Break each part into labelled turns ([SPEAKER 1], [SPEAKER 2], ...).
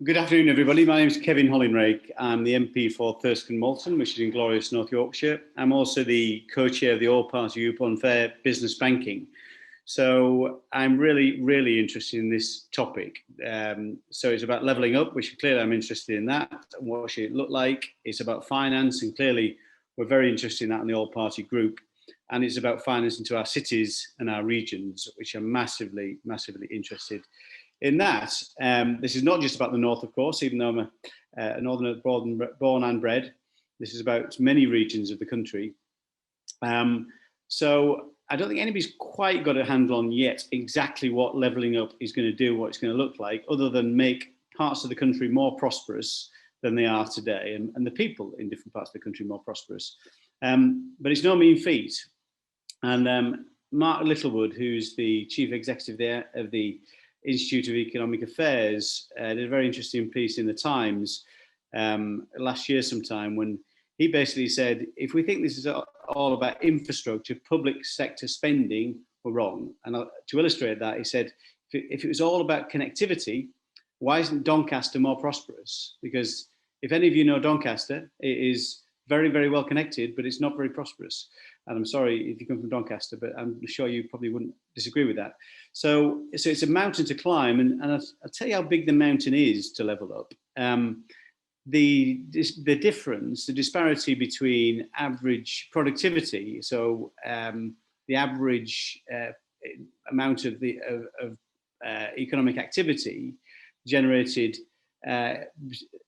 [SPEAKER 1] Good afternoon, everybody. My name is Kevin Hollingray. I'm the MP for Thirsk and Malton, which is in glorious North Yorkshire. I'm also the co-chair of the All-Party Group on Fair Business Banking. So I'm really interested in this topic. So it's about levelling up, which clearly I'm interested in that. What should it look like? It's about finance, and clearly we're very interested in that in the All-Party Group. And it's about finance into our cities and our regions, which are massively interested in that. This is not just about the north, of course, even though I'm a northerner born and bred. This is about many regions of the country. So I don't think anybody's quite got a handle on yet exactly what levelling up is going to do, what it's going to look like, other than make parts of the country more prosperous than they are today, and the people in different parts of the country more prosperous. But it's no mean feat. And Mark Littlewood, who's the chief executive there of the Institute of Economic Affairs, did a very interesting piece in the Times last year sometime, when he basically said, if we think this is all about infrastructure, public sector spending, we're wrong. And to illustrate that, he said, if it was all about connectivity, why isn't Doncaster more prosperous? Because if any of you know Doncaster, it is very well connected, but it's not very prosperous. And I'm sorry if you come from Doncaster, but I'm sure you probably wouldn't disagree with that. So it's a mountain to climb, and I'll tell you how big the mountain is to level up. The difference, the disparity between average productivity, so the average amount of economic activity generated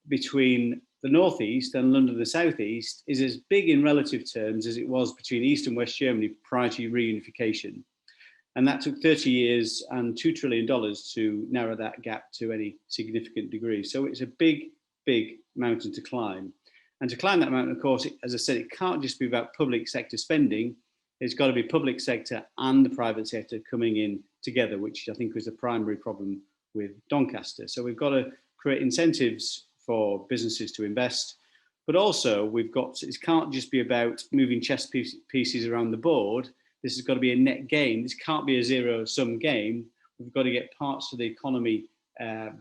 [SPEAKER 1] between the northeast and London, the southeast, is as big in relative terms as it was between East and West Germany prior to reunification. And that took 30 years and $2 trillion to narrow that gap to any significant degree. So it's a big mountain to climb. And to climb that mountain, of course, as I said, it can't just be about public sector spending. It's got to be public sector and the private sector coming in together, which I think was the primary problem with Doncaster. So we've got to create incentives for businesses to invest, but also it can't just be about moving chess pieces around the board. This has got to be a net gain. This can't be a zero-sum game. We've got to get parts of the economy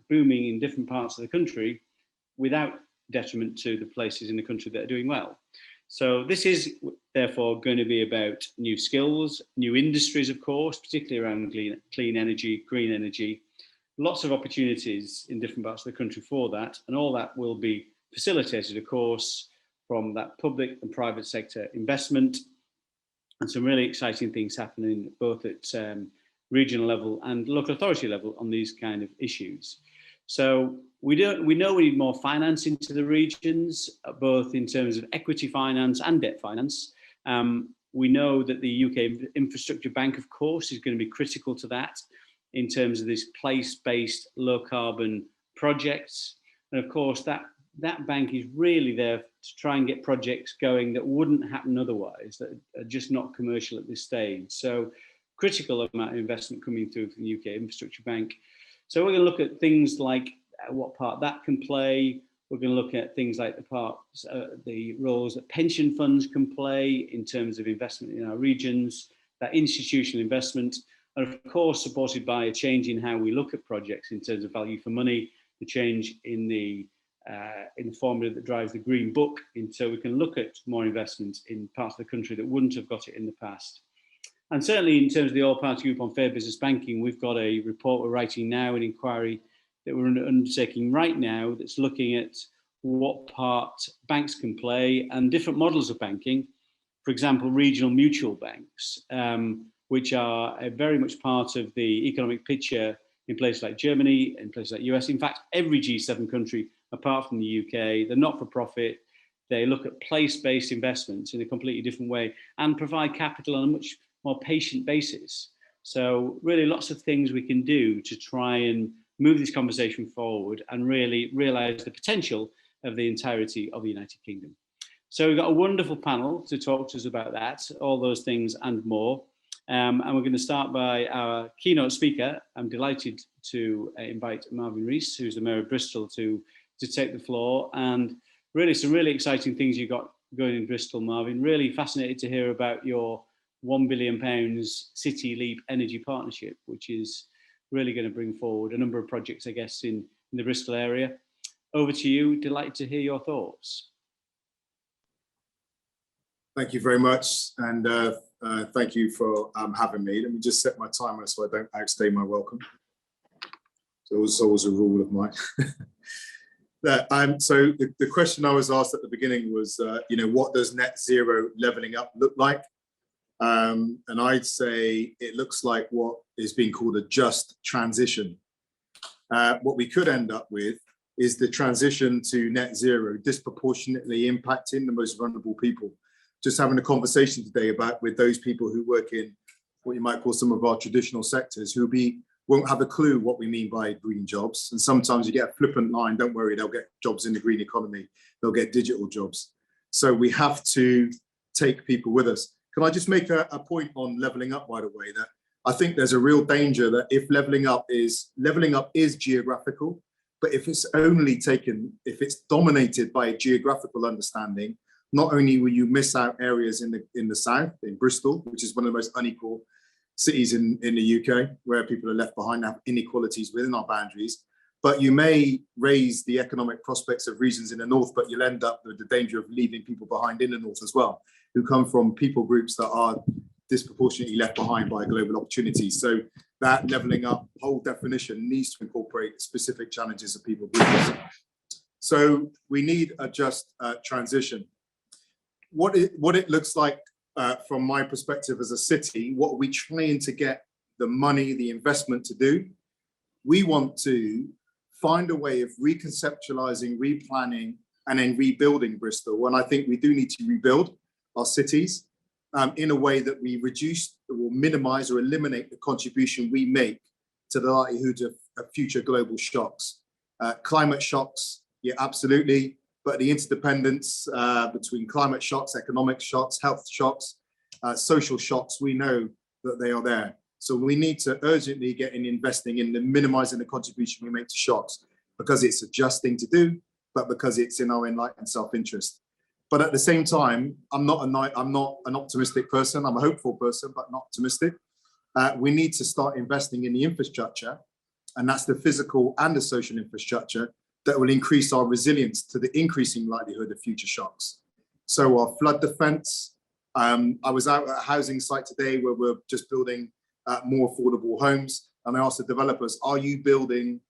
[SPEAKER 1] booming in different parts of the country without detriment to the places in the country that are doing well. So this is therefore going to be about new skills, new industries, of course, particularly around clean energy, green energy. Lots of opportunities in different parts of the country for that, and all that will be facilitated, of course, from that public and private sector investment, and some really exciting things happening both at regional level and local authority level on these kind of issues. So we know we need more finance into the regions, both in terms of equity finance and debt finance. We know that the UK Infrastructure Bank, of course, is going to be critical to that, in terms of this place-based low-carbon projects. And of course, that bank is really there to try and get projects going that wouldn't happen otherwise, that are just not commercial at this stage. So critical amount of investment coming through from the UK Infrastructure Bank. So we're going to look at things like what part that can play. We're going to look at things like the roles that pension funds can play in terms of investment in our regions, that institutional investment, and of course, supported by a change in how we look at projects in terms of value for money, the change in the formula that drives the Green Book, so we can look at more investment in parts of the country that wouldn't have got it in the past. And certainly in terms of the All-Party Group on Fair Business Banking, we've got a report we're writing now, an inquiry that we're undertaking right now that's looking at what part banks can play and different models of banking. For example, regional mutual banks, which are very much part of the economic picture in places like Germany, in places like US. In fact, every G7 country, apart from the UK, they're not for profit. They look at place-based investments in a completely different way and provide capital on a much more patient basis. So really lots of things we can do to try and move this conversation forward and really realise the potential of the entirety of the United Kingdom. So we've got a wonderful panel to talk to us about that, all those things and more. And we're going to start by our keynote speaker. I'm delighted to invite Marvin Rees, who's the Mayor of Bristol, to take the floor. And really some really exciting things you've got going in Bristol, Marvin. Really fascinated to hear about your £1 billion City Leap Energy Partnership, which is really going to bring forward a number of projects, I guess, in in the Bristol area. Over to you. Delighted to hear your thoughts.
[SPEAKER 2] Thank you very much, and thank you for having me. Let me just set my timer so I don't outstay my welcome. So it's always a rule of mine. So the question I was asked at the beginning was, what does net zero levelling up look like? And I'd say it looks like what is being called a just transition. What we could end up with is the transition to net zero disproportionately impacting the most vulnerable people. Just having a conversation today with those people who work in what you might call some of our traditional sectors, who won't have a clue what we mean by green jobs. And sometimes you get a flippant line, don't worry, they'll get jobs in the green economy, they'll get digital jobs. So we have to take people with us. Can I just make a point on levelling up, by the way, that I think there's a real danger that if levelling up is geographical, but if it's dominated by a geographical understanding, not only will you miss out areas in the south, in Bristol, which is one of the most unequal cities in the UK, where people are left behind, have inequalities within our boundaries, but you may raise the economic prospects of regions in the north, but you'll end up with the danger of leaving people behind in the north as well, who come from people groups that are disproportionately left behind by global opportunities. So that levelling up whole definition needs to incorporate specific challenges of people groups. So we need a just transition. What it looks like from my perspective as a city, what are we trying to get the money, the investment to do? We want to find a way of reconceptualizing, replanning, and then rebuilding Bristol. And I think we do need to rebuild our cities in a way that we reduce or minimize or eliminate the contribution we make to the likelihood of future global shocks. Climate shocks, yeah, absolutely. But the interdependence between climate shocks, economic shocks, health shocks, social shocks, we know that they are there. So we need to urgently get in investing in minimizing the contribution we make to shocks, because it's a just thing to do, but because it's in our enlightened self-interest. But at the same time, I'm not an optimistic person. I'm a hopeful person, but not optimistic. We need to start investing in the infrastructure, and that's the physical and the social infrastructure that will increase our resilience to the increasing likelihood of future shocks. So our flood defense, I was out at a housing site today where we're just building more affordable homes. And I asked the developers, are you building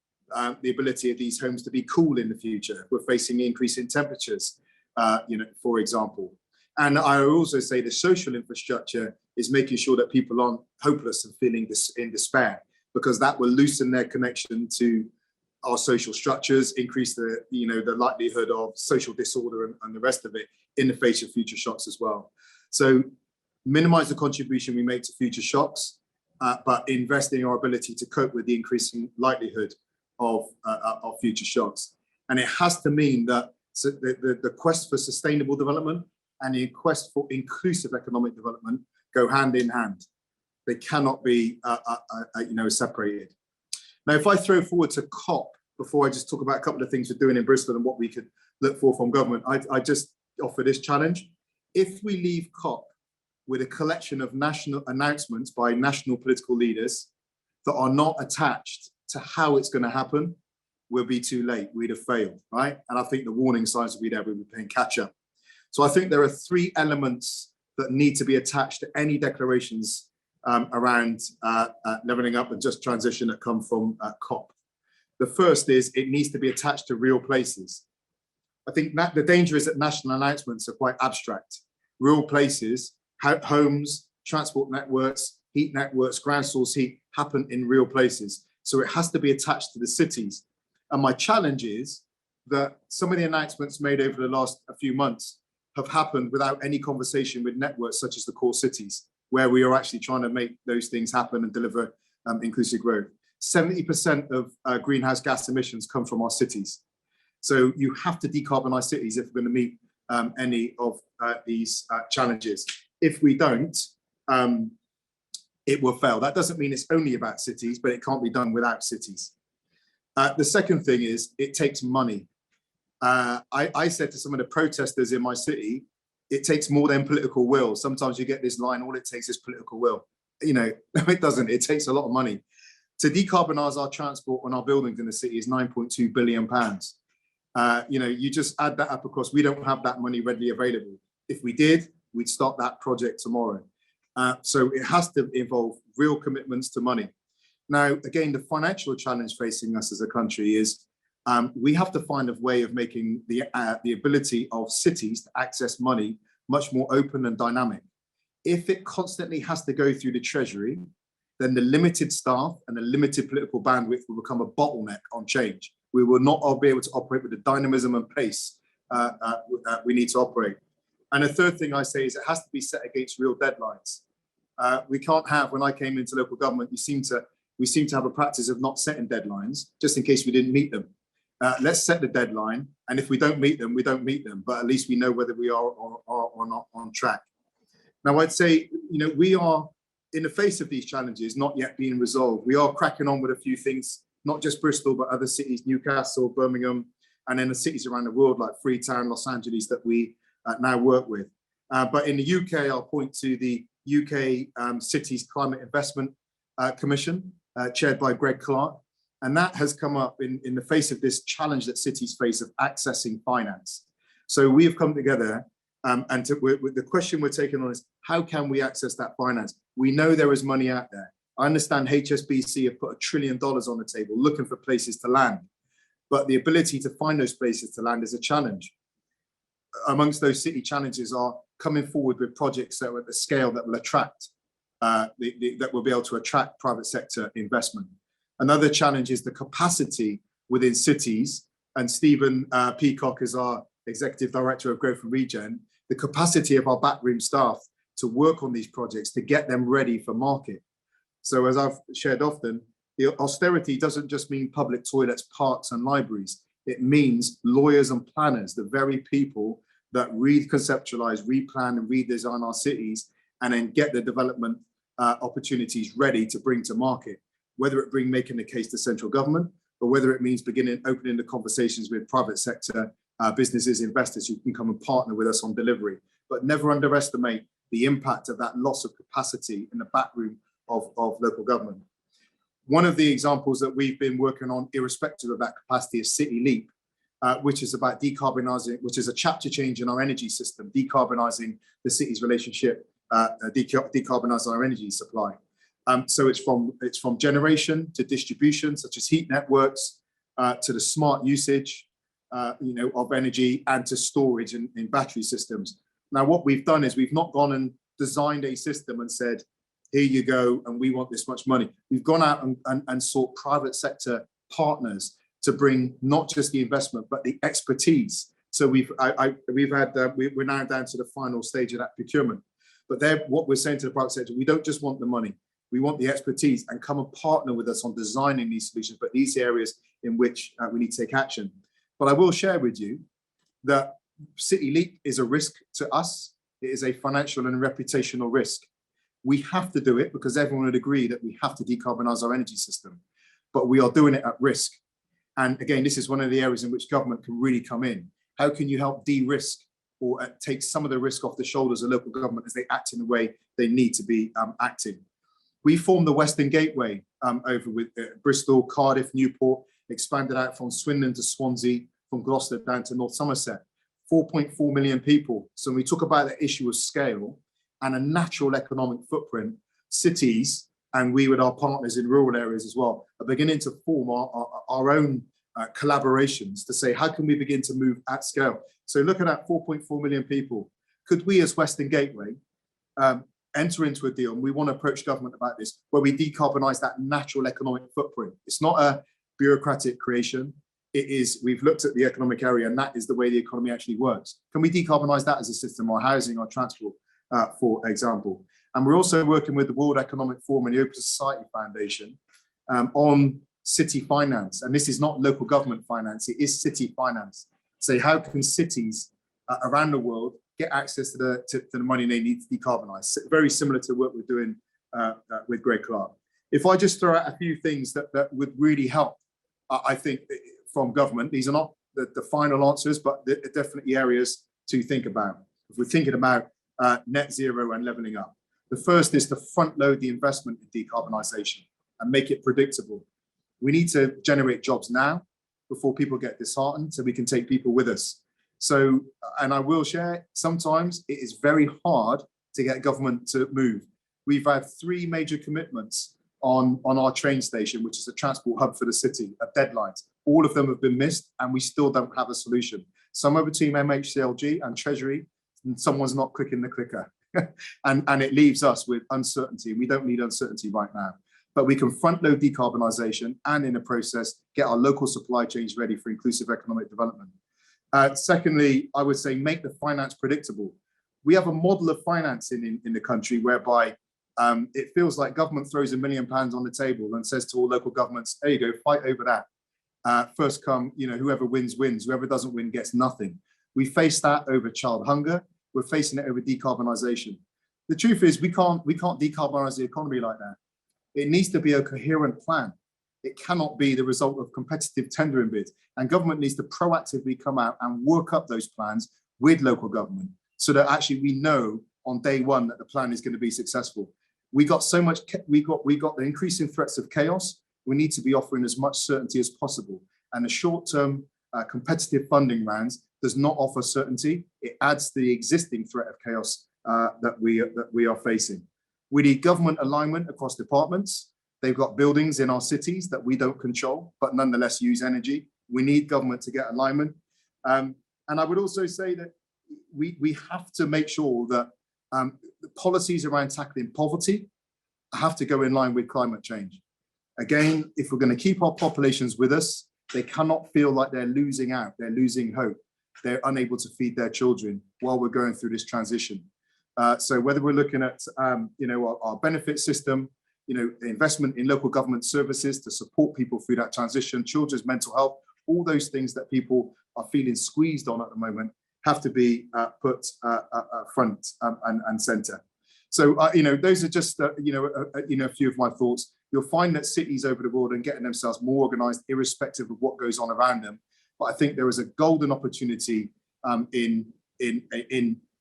[SPEAKER 2] the ability of these homes to be cool in the future? We're facing increasing temperatures, for example. And I also say the social infrastructure is making sure that people aren't hopeless and feeling in despair, because that will loosen their connection to our social structures, increase the likelihood of social disorder and the rest of it in the face of future shocks as well. So minimize the contribution we make to future shocks, but invest in our ability to cope with the increasing likelihood of future shocks. And it has to mean that the quest for sustainable development and the quest for inclusive economic development go hand in hand. They cannot be separated. Now, if I throw forward to COP, before I just talk about a couple of things we're doing in Bristol and what we could look for from government, I just offer this challenge. If we leave COP with a collection of national announcements by national political leaders that are not attached to how it's going to happen, we'll be too late. We'd have failed, right? And I think the warning signs will be there. We'll be playing catch up. So I think there are three elements that need to be attached to any declarations around levelling up and just transition that come from COP. The first is it needs to be attached to real places. I think that the danger is that national announcements are quite abstract. Real places, homes, transport networks, heat networks, ground source heat happen in real places. So it has to be attached to the cities. And my challenge is that some of the announcements made over the last few months have happened without any conversation with networks such as the core cities, where we are actually trying to make those things happen and deliver inclusive growth. 70% of greenhouse gas emissions come from our cities. So you have to decarbonize cities if we're going to meet any of these challenges. If we don't, it will fail. That doesn't mean it's only about cities, but it can't be done without cities. The second thing is it takes money. I said to some of the protesters in my city, it takes more than political will. Sometimes you get this line, all it takes is political will. You know, it doesn't. It takes a lot of money. To decarbonise our transport and our buildings in the city is £9.2 billion. You just add that up, because we don't have that money readily available. If we did, we'd start that project tomorrow. So it has to involve real commitments to money. Now, again, the financial challenge facing us as a country is we have to find a way of making the ability of cities to access money much more open and dynamic. If it constantly has to go through the Treasury, then the limited staff and the limited political bandwidth will become a bottleneck on change. We will not all be able to operate with the dynamism and pace we need to operate. And the third thing I say is it has to be set against real deadlines. We can't have, when I came into local government, we seem to have a practice of not setting deadlines just in case we didn't meet them. Let's set the deadline, and if we don't meet them, we don't meet them, but at least we know whether we are or not on track. Now, I'd say, we are, in the face of these challenges not yet being resolved, we are cracking on with a few things, not just Bristol, but other cities, Newcastle, Birmingham, and then the cities around the world like Freetown, Los Angeles, that we now work with. But in the UK, I'll point to the UK Cities Climate Investment Commission, chaired by Greg Clark. And that has come up in the face of this challenge that cities face of accessing finance. So we have come together the question we're taking on is, how can we access that finance? We know there is money out there. I understand HSBC have put $1 trillion on the table looking for places to land, but the ability to find those places to land is a challenge. Amongst those city challenges are coming forward with projects that are at the scale that will attract, that will be able to attract private sector investment. Another challenge is the capacity within cities, and Stephen Peacock is our Executive Director of Growth and Regen, the capacity of our backroom staff to work on these projects, to get them ready for market. So as I've shared often, the austerity doesn't just mean public toilets, parks and libraries. It means lawyers and planners, the very people that conceptualize, replan and redesign our cities, and then get the development opportunities ready to bring to market, whether it bring making the case to central government, or whether it means opening the conversations with private sector businesses, investors who can come and partner with us on delivery. But never underestimate the impact of that loss of capacity in the backroom of local government. One of the examples that we've been working on, irrespective of that capacity, is City Leap, which is about decarbonising, which is a chapter change in our energy system, decarbonising the city's relationship, decarbonising our energy supply. So it's from generation to distribution, such as heat networks, to the smart usage, of energy, and to storage in battery systems. Now, what we've done is we've not gone and designed a system and said, here you go, and we want this much money. We've gone out and sought private sector partners to bring not just the investment, but the expertise. So we're now down to the final stage of that procurement. But what we're saying to the private sector, we don't just want the money, we want the expertise, and come and partner with us on designing these solutions, but these areas in which we need to take action. But I will share with you that City Leap is a risk to us. It is a financial and reputational risk. We have to do it because everyone would agree that we have to decarbonise our energy system, but we are doing it at risk. And again, this is one of the areas in which government can really come in. How can you help de-risk or take some of the risk off the shoulders of local government as they act in the way they need to be acting? We formed the Western Gateway over with Bristol, Cardiff, Newport, expanded out from Swindon to Swansea, from Gloucester down to North Somerset, 4.4 million people. So when we talk about the issue of scale and a natural economic footprint, cities, and we with our partners in rural areas as well, are beginning to form our own collaborations to say, how can we begin to move at scale? So looking at 4.4 million people, could we as Western Gateway enter into a deal, and we want to approach government about this, where we decarbonise that natural economic footprint? It's not a bureaucratic creation. It is, we've looked at the economic area, and that is the way the economy actually works. Can we decarbonise that as a system, or housing, or transport, for example? And we're also working with the World Economic Forum and the Open Society Foundation on city finance. And this is not local government finance, it is city finance. So how can cities around the world get access to the money they need to decarbonise? Very similar to what we're doing with Greg Clark. If I just throw out a few things that would really help, I think, from government, these are not the final answers, but they're definitely areas to think about. If we're thinking about net zero and levelling up, the first is to front load the investment in decarbonisation. and make it predictable. We need to generate jobs now before people get disheartened, so we can take people with us. So, and I will share, sometimes it is very hard to get government to move. We've had 3 major commitments on our train station, which is a transport hub for the city, of deadlines. All of them have been missed, and we still don't have a solution. Somewhere between MHCLG and Treasury, and someone's not clicking the clicker. and it leaves us with uncertainty. We don't need uncertainty right now. But we can front load decarbonisation and in the process, get our local supply chains ready for inclusive economic development. Secondly, I would say make the finance predictable. We have a model of financing in the country whereby it feels like government throws £1 million on the table and says to all local governments, there you go, fight over that. First come, whoever wins, wins. Whoever doesn't win gets nothing. We face that over child hunger. We're facing it over decarbonisation. The truth is we can't decarbonise the economy like that. It needs to be a coherent plan. It cannot be the result of competitive tendering bids. And government needs to proactively come out and work up those plans with local government so that actually we know on day one that the plan is going to be successful. We got so much, we got the increasing threats of chaos. We need to be offering as much certainty as possible. And the short-term competitive funding rounds does not offer certainty. It adds to the existing threat of chaos that we are facing. We need government alignment across departments. They've got buildings in our cities that we don't control, but nonetheless use energy. We need government to get alignment. And I would also say that we have to make sure that the policies around tackling poverty have to go in line with climate change. Again, if we're going to keep our populations with us, they cannot feel like they're losing out, they're losing hope. They're unable to feed their children while we're going through this transition. So whether we're looking at our benefit system, investment in local government services to support people through that transition, children's mental health, all those things that people are feeling squeezed on at the moment have to be put front and center. So those are just a few of my thoughts. You'll find that cities over the world are getting themselves more organized, irrespective of what goes on around them. But I think there is a golden opportunity in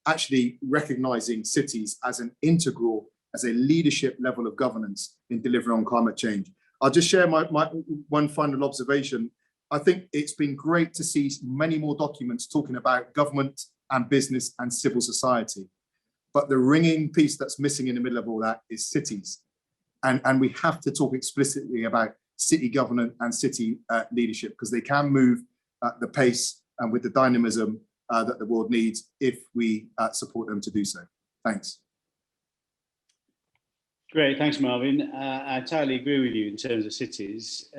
[SPEAKER 2] actually recognizing cities as an integral, as a leadership level of governance in delivering on climate change. I'll just share my one final observation. I think it's been great to see many more documents talking about government and business and civil society. But the ringing piece that's missing in the middle of all that is cities. And we have to talk explicitly about city governance and city leadership, because they can move at the pace and with the dynamism that the world needs if we support them to do so. Thanks.
[SPEAKER 1] Great, thanks, Marvin. I entirely agree with you in terms of cities.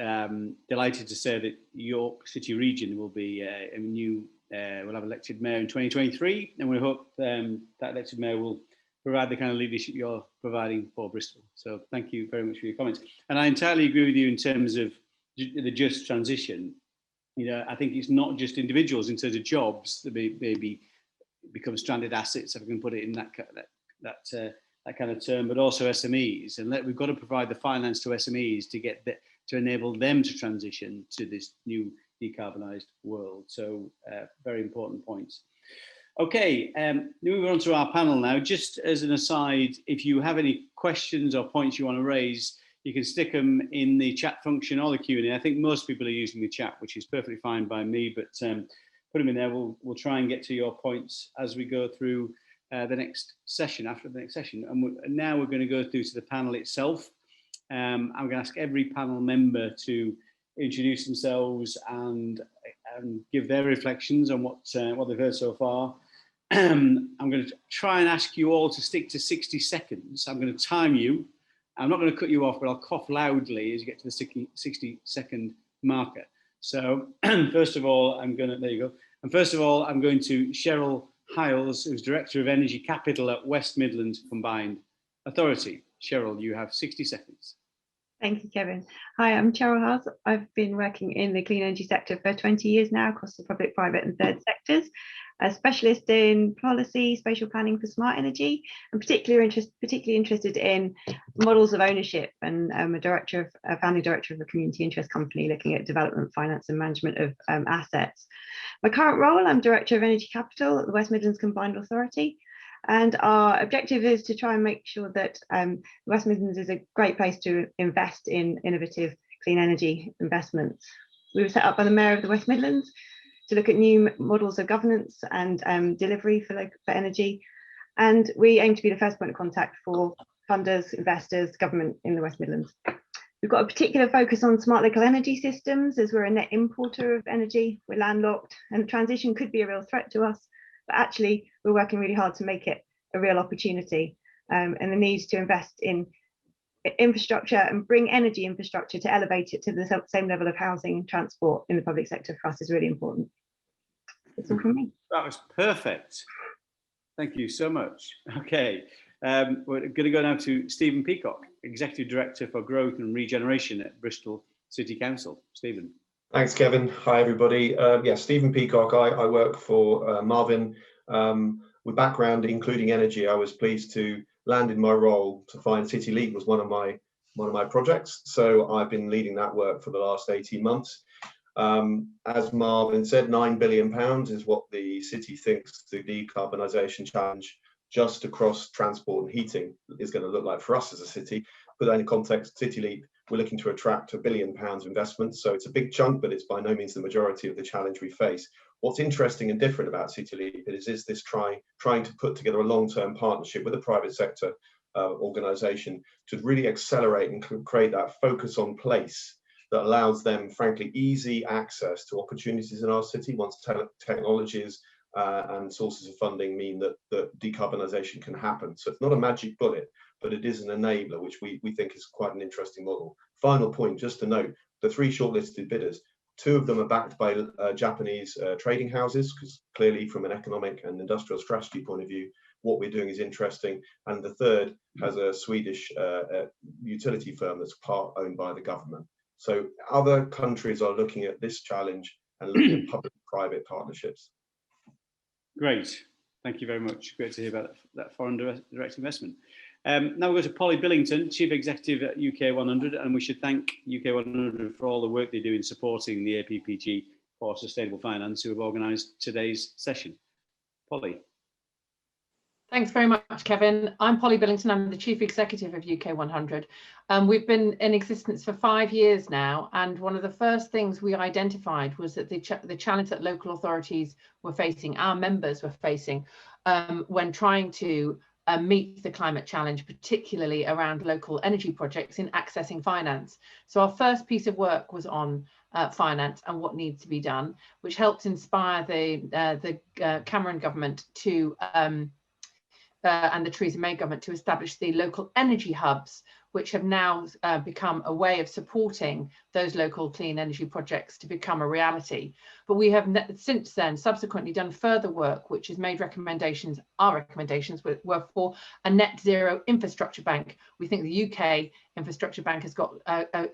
[SPEAKER 1] Delighted to say that York City region will be a new, we'll have elected mayor in 2023, and we hope that elected mayor will provide the kind of leadership you're providing for Bristol. So thank you very much for your comments. And I entirely agree with you in terms of the just transition. I think it's not just individuals in terms of jobs that maybe become stranded assets, if I can put it in that kind of term, but also SMEs. And we've got to provide the finance to SMEs to enable them to transition to this new decarbonised world. So very important points. Okay, moving on to our panel now. Just as an aside, if you have any questions or points you want to raise, you can stick them in the chat function or the Q&A. I think most people are using the chat, which is perfectly fine by me, but put them in there. We'll try and get to your points as we go through the next session, after the next session. And now we're going to go through to the panel itself. I'm going to ask every panel member to introduce themselves and give their reflections on what they've heard so far. I'm going to try and ask you all to stick to 60 seconds. I'm going to time you. I'm not going to cut you off, but I'll cough loudly as you get to the 60-second marker. So first of all, there you go. And first of all, I'm going to Cheryl Hiles, who's Director of Energy Capital at West Midlands Combined Authority. Cheryl, you have 60 seconds.
[SPEAKER 3] Thank you, Kevin. Hi, I'm Cheryl Hiles. I've been working in the clean energy sector for 20 years now across the public, private and third sectors. A specialist in policy, spatial planning for smart energy, and particularly interested in models of ownership. And I'm a founding director of a community interest company looking at development, finance and management of assets. My current role, I'm Director of Energy Capital at the West Midlands Combined Authority. And our objective is to try and make sure that the West Midlands is a great place to invest in innovative clean energy investments. We were set up by the Mayor of the West Midlands to look at new models of governance and delivery for energy. And we aim to be the first point of contact for funders, investors, government in the West Midlands. We've got a particular focus on smart local energy systems, as we're a net importer of energy, we're landlocked, and the transition could be a real threat to us, but actually we're working really hard to make it a real opportunity. And the need to invest in infrastructure and bring energy infrastructure to elevate it to the same level of housing, transport in the public sector for us is really important. That's all from me.
[SPEAKER 1] That was perfect. Thank you so much. Okay, we're going to go now to Stephen Peacock, Executive Director for Growth and Regeneration at Bristol City Council. Stephen.
[SPEAKER 4] Thanks, Kevin. Hi, everybody. Stephen Peacock. I work for Marvin. With background including energy, I was pleased to land in my role to find City Leap was one of my projects. So I've been leading that work for the last 18 months. As Marvin said, £9 billion is what the city thinks the decarbonisation challenge just across transport and heating is going to look like for us as a city. Put that in context, City Leap, we're looking to attract £1 billion investment. So it's a big chunk, but it's by no means the majority of the challenge we face. What's interesting and different about City Leap is this trying to put together a long-term partnership with a private sector organisation to really accelerate and create that focus on place that allows them, frankly, easy access to opportunities in our city once technologies and sources of funding mean that decarbonisation can happen. So it's not a magic bullet, but it is an enabler, which we think is quite an interesting model. Final point, just to note, the 3 shortlisted bidders, 2 of them are backed by Japanese trading houses, because clearly from an economic and industrial strategy point of view, what we're doing is interesting. And the 3rd has a Swedish utility firm that's part owned by the government. So other countries are looking at this challenge and looking at public-private partnerships.
[SPEAKER 1] Great. Thank you very much. Great to hear about that foreign direct investment. Now we go to Polly Billington, Chief Executive at UK 100, and we should thank UK 100 for all the work they do in supporting the APPG for Sustainable Finance, who have organised today's session. Polly.
[SPEAKER 5] Thanks very much, Kevin. I'm Polly Billington. I'm the Chief Executive of UK 100. We've been in existence for 5 years now, and one of the first things we identified was that the challenge that local authorities were facing, our members were facing, when trying to meet the climate challenge, particularly around local energy projects in accessing finance. So our first piece of work was on finance and what needs to be done, which helped inspire the Cameron government to and the Theresa May government to establish the local energy hubs, which have now become a way of supporting those local clean energy projects to become a reality. But we have since then subsequently done further work, which has made recommendations. Our recommendations were for a net zero infrastructure bank. We think the UK infrastructure bank has got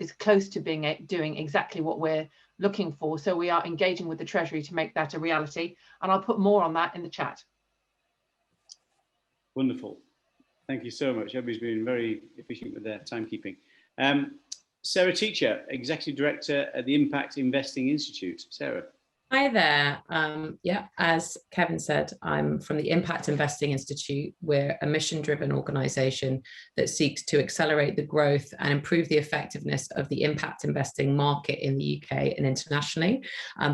[SPEAKER 5] is close to doing exactly what we're looking for. So we are engaging with the Treasury to make that a reality. And I'll put more on that in the chat.
[SPEAKER 1] Wonderful. Thank you so much. Everybody's been very efficient with their timekeeping. Sarah Teacher, Executive Director at the Impact Investing Institute. Sarah.
[SPEAKER 6] Hi there. As Kevin said, I'm from the Impact Investing Institute. We're a mission-driven organisation that seeks to accelerate the growth and improve the effectiveness of the impact investing market in the UK and internationally.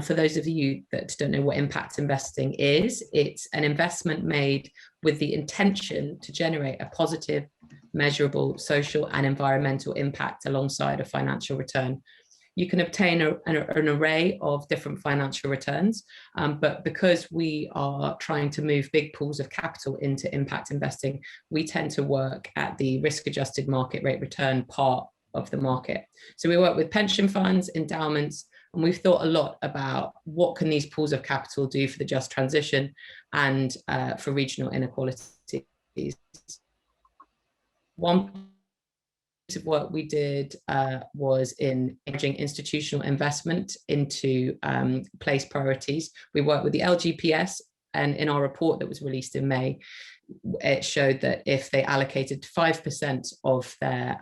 [SPEAKER 6] For those of you that don't know what impact investing is, it's an investment made with the intention to generate a positive, measurable social and environmental impact alongside a financial return. You can obtain an array of different financial returns, but because we are trying to move big pools of capital into impact investing, we tend to work at the risk-adjusted market rate return part of the market. So we work with pension funds, endowments, and we've thought a lot about what can these pools of capital do for the just transition and for regional inequalities. One of what we did was in encouraging institutional investment into place priorities. We worked with the LGPS And in our report that was released in May, it showed that if they allocated 5% of their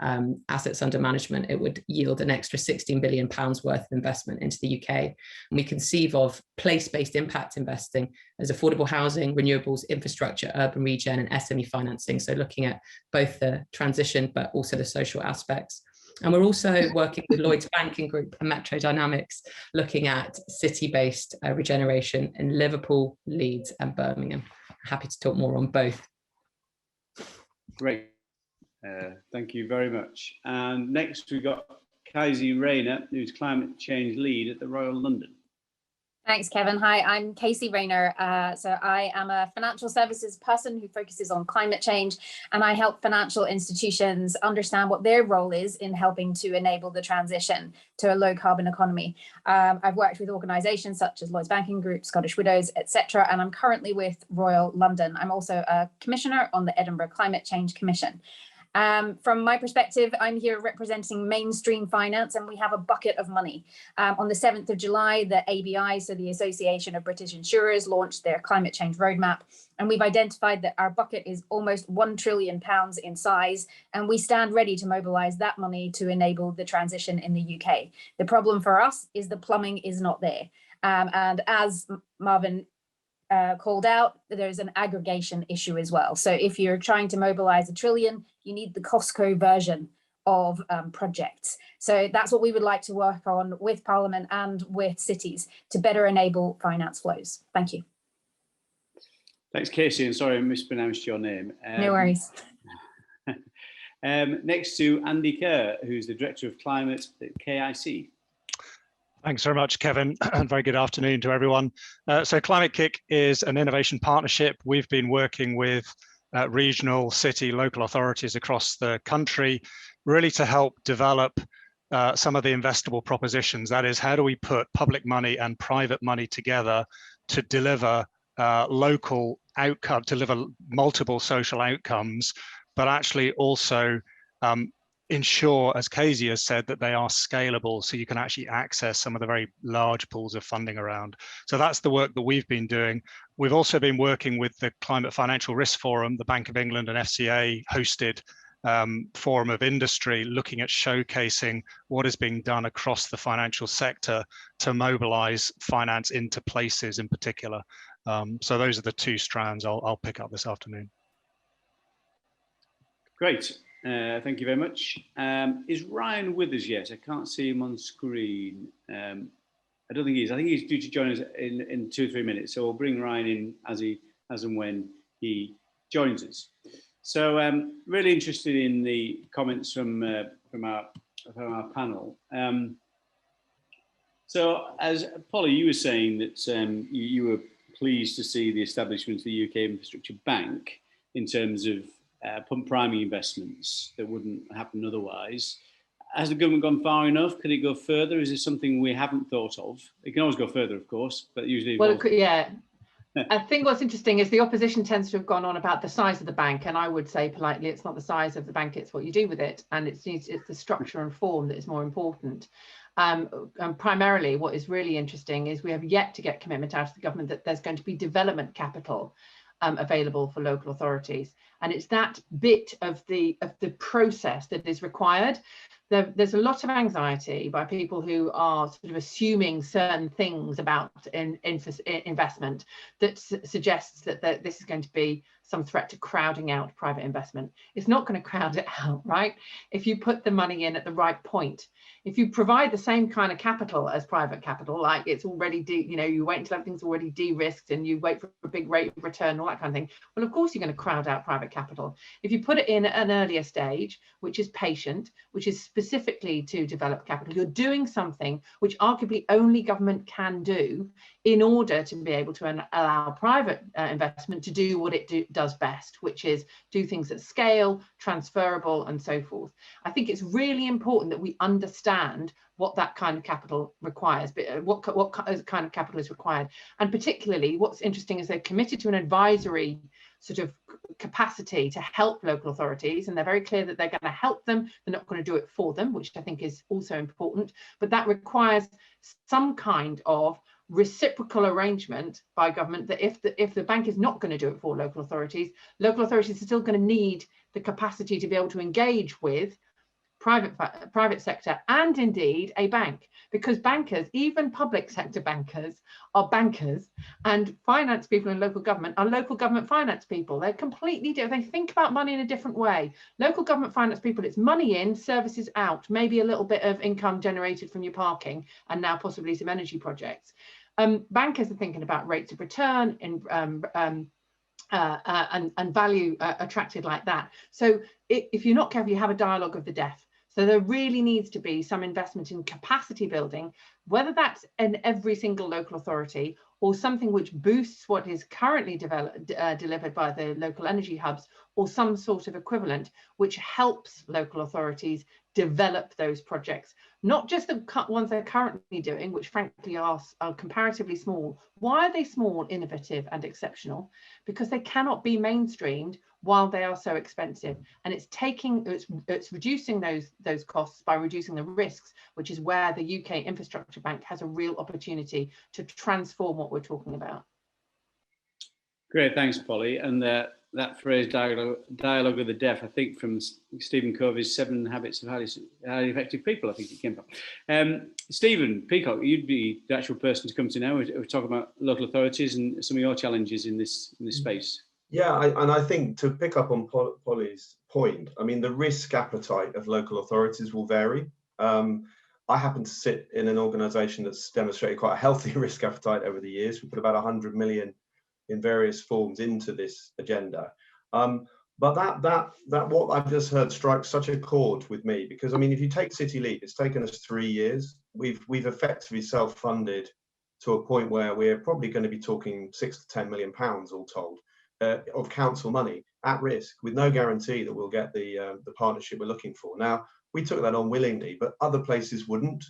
[SPEAKER 6] assets under management, it would yield an extra £16 billion worth of investment into the UK. And we conceive of place-based impact investing as affordable housing, renewables, infrastructure, urban regen, and SME financing. So looking at both the transition, but also the social aspects. And we're also working with Lloyds Banking Group and Metro Dynamics, looking at city-based regeneration in Liverpool, Leeds, and Birmingham. Happy to talk more on both.
[SPEAKER 1] Great. Thank you very much. And next we've got Kaisie Rayner, who's climate change lead at the Royal London.
[SPEAKER 7] Thanks, Kevin. Hi, I'm Kaisie Rayner. So I am a financial services person who focuses on climate change, and I help financial institutions understand what their role is in helping to enable the transition to a low carbon economy. I've worked with organisations such as Lloyds Banking Group, Scottish Widows, etc., and I'm currently with Royal London. I'm also a commissioner on the Edinburgh Climate Change Commission. From my perspective, I'm here representing mainstream finance, and we have a bucket of money. On the 7th of July, the ABI, so the Association of British Insurers, launched their climate change roadmap, and we've identified that our bucket is almost £1 trillion in size, and we stand ready to mobilise that money to enable the transition in the UK. The problem for us is the plumbing is not there. And as Marvin called out, there's an aggregation issue as well. So if you're trying to mobilize $1 trillion, you need the Costco version of projects. So that's what we would like to work on with Parliament and with cities to better enable finance flows. Thank you.
[SPEAKER 1] Thanks, Kaisie, and sorry I mispronounced your name.
[SPEAKER 7] No worries.
[SPEAKER 1] Next to Andy Kerr, who's the Director of Climate at KIC.
[SPEAKER 8] Thanks very much, Kevin, and very good afternoon to everyone. So Climate Kick is an innovation partnership. We've been working with regional, city, local authorities across the country, really to help develop some of the investable propositions. That is, how do we put public money and private money together to deliver local outcome, deliver multiple social outcomes, but actually also ensure, as Kaisie has said, that they are scalable so you can actually access some of the very large pools of funding around. So that's the work that we've been doing. We've also been working with the Climate Financial Risk Forum, the Bank of England and FCA hosted forum of industry, looking at showcasing what is being done across the financial sector to mobilize finance into places in particular. So those are the two strands I'll pick up this afternoon.
[SPEAKER 1] Great. Thank you very much. Is Ryan with us yet? I can't see him on screen. I don't think he is. I think he's due to join us in 2 or 3 minutes. So we'll bring Ryan in as and when he joins us. So really interested in the comments from our panel. So as Polly, you were saying that you were pleased to see the establishment of the UK Infrastructure Bank in terms of pump priming investments that wouldn't happen otherwise. Has the government gone far enough? Could it go further? Is it something we haven't thought of? It can always go further, of course, but usually.
[SPEAKER 5] Well, yeah. I think what's interesting is the opposition tends to have gone on about the size of the bank, and I would say politely, it's not the size of the bank, it's what you do with it, and it's the structure and form that is more important. And primarily, what is really interesting is we have yet to get commitment out of the government that there's going to be development capital available for local authorities, and it's that bit of the process that is required. There's a lot of anxiety by people who are sort of assuming certain things about investment that suggests that this is going to be some threat to crowding out private investment. It's not going to crowd it out, right? If you put the money in at the right point, if you provide the same kind of capital as private capital, like it's already, you wait until everything's already de-risked and you wait for a big rate of return, all that kind of thing. Well, of course, you're going to crowd out private capital. If you put it in at an earlier stage, which is patient, which is specifically to develop capital, you're doing something which arguably only government can do in order to be able to allow private investment to do what it does best, which is do things at scale, transferable, and so forth. I think it's really important that we understand what that kind of capital requires, but what kind of capital is required. And particularly what's interesting is they're committed to an advisory sort of capacity to help local authorities, and they're very clear that they're going to help them, they're not going to do it for them, which I think is also important, but that requires some kind of reciprocal arrangement by government that if the bank is not going to do it for local authorities are still going to need the capacity to be able to engage with private sector and indeed a bank, because bankers, even public sector bankers, are bankers, and finance people in local government are local government finance people. They're completely different. They think about money in a different way. Local government finance people, it's money in, services out, maybe a little bit of income generated from your parking, and now possibly some energy projects. Bankers are thinking about rates of return and value attracted like that. So if you're not careful, you have a dialogue of the deaf. So there really needs to be some investment in capacity building, whether that's in every single local authority or something which boosts what is currently delivered by the local energy hubs, or some sort of equivalent which helps local authorities develop those projects, not just the ones they're currently doing, which frankly are comparatively small. Why are they small, innovative and exceptional? Because they cannot be mainstreamed while they are so expensive, and it's reducing those costs by reducing the risks, which is where the UK Infrastructure Bank has a real opportunity to transform what we're talking about.
[SPEAKER 1] Great, thanks, Polly. And that phrase, dialogue with the deaf, I think from Stephen Covey's 7 Habits of Highly Effective People, I think it came from. Stephen Peacock, you'd be the actual person to come to now. We're talking about local authorities and some of your challenges in this space.
[SPEAKER 4] Yeah, and I think to pick up on Polly's point, I mean, the risk appetite of local authorities will vary. I happen to sit in an organisation that's demonstrated quite a healthy risk appetite over the years. We put about 100 million in various forms into this agenda. But that what I've just heard strikes such a chord with me, because I mean, if you take City Leap, it's taken us 3 years. We've effectively self-funded to a point where we're probably going to be talking 6 to 10 million pounds all told. Of council money at risk, with no guarantee that we'll get the partnership we're looking for. Now, we took that on willingly, but other places wouldn't.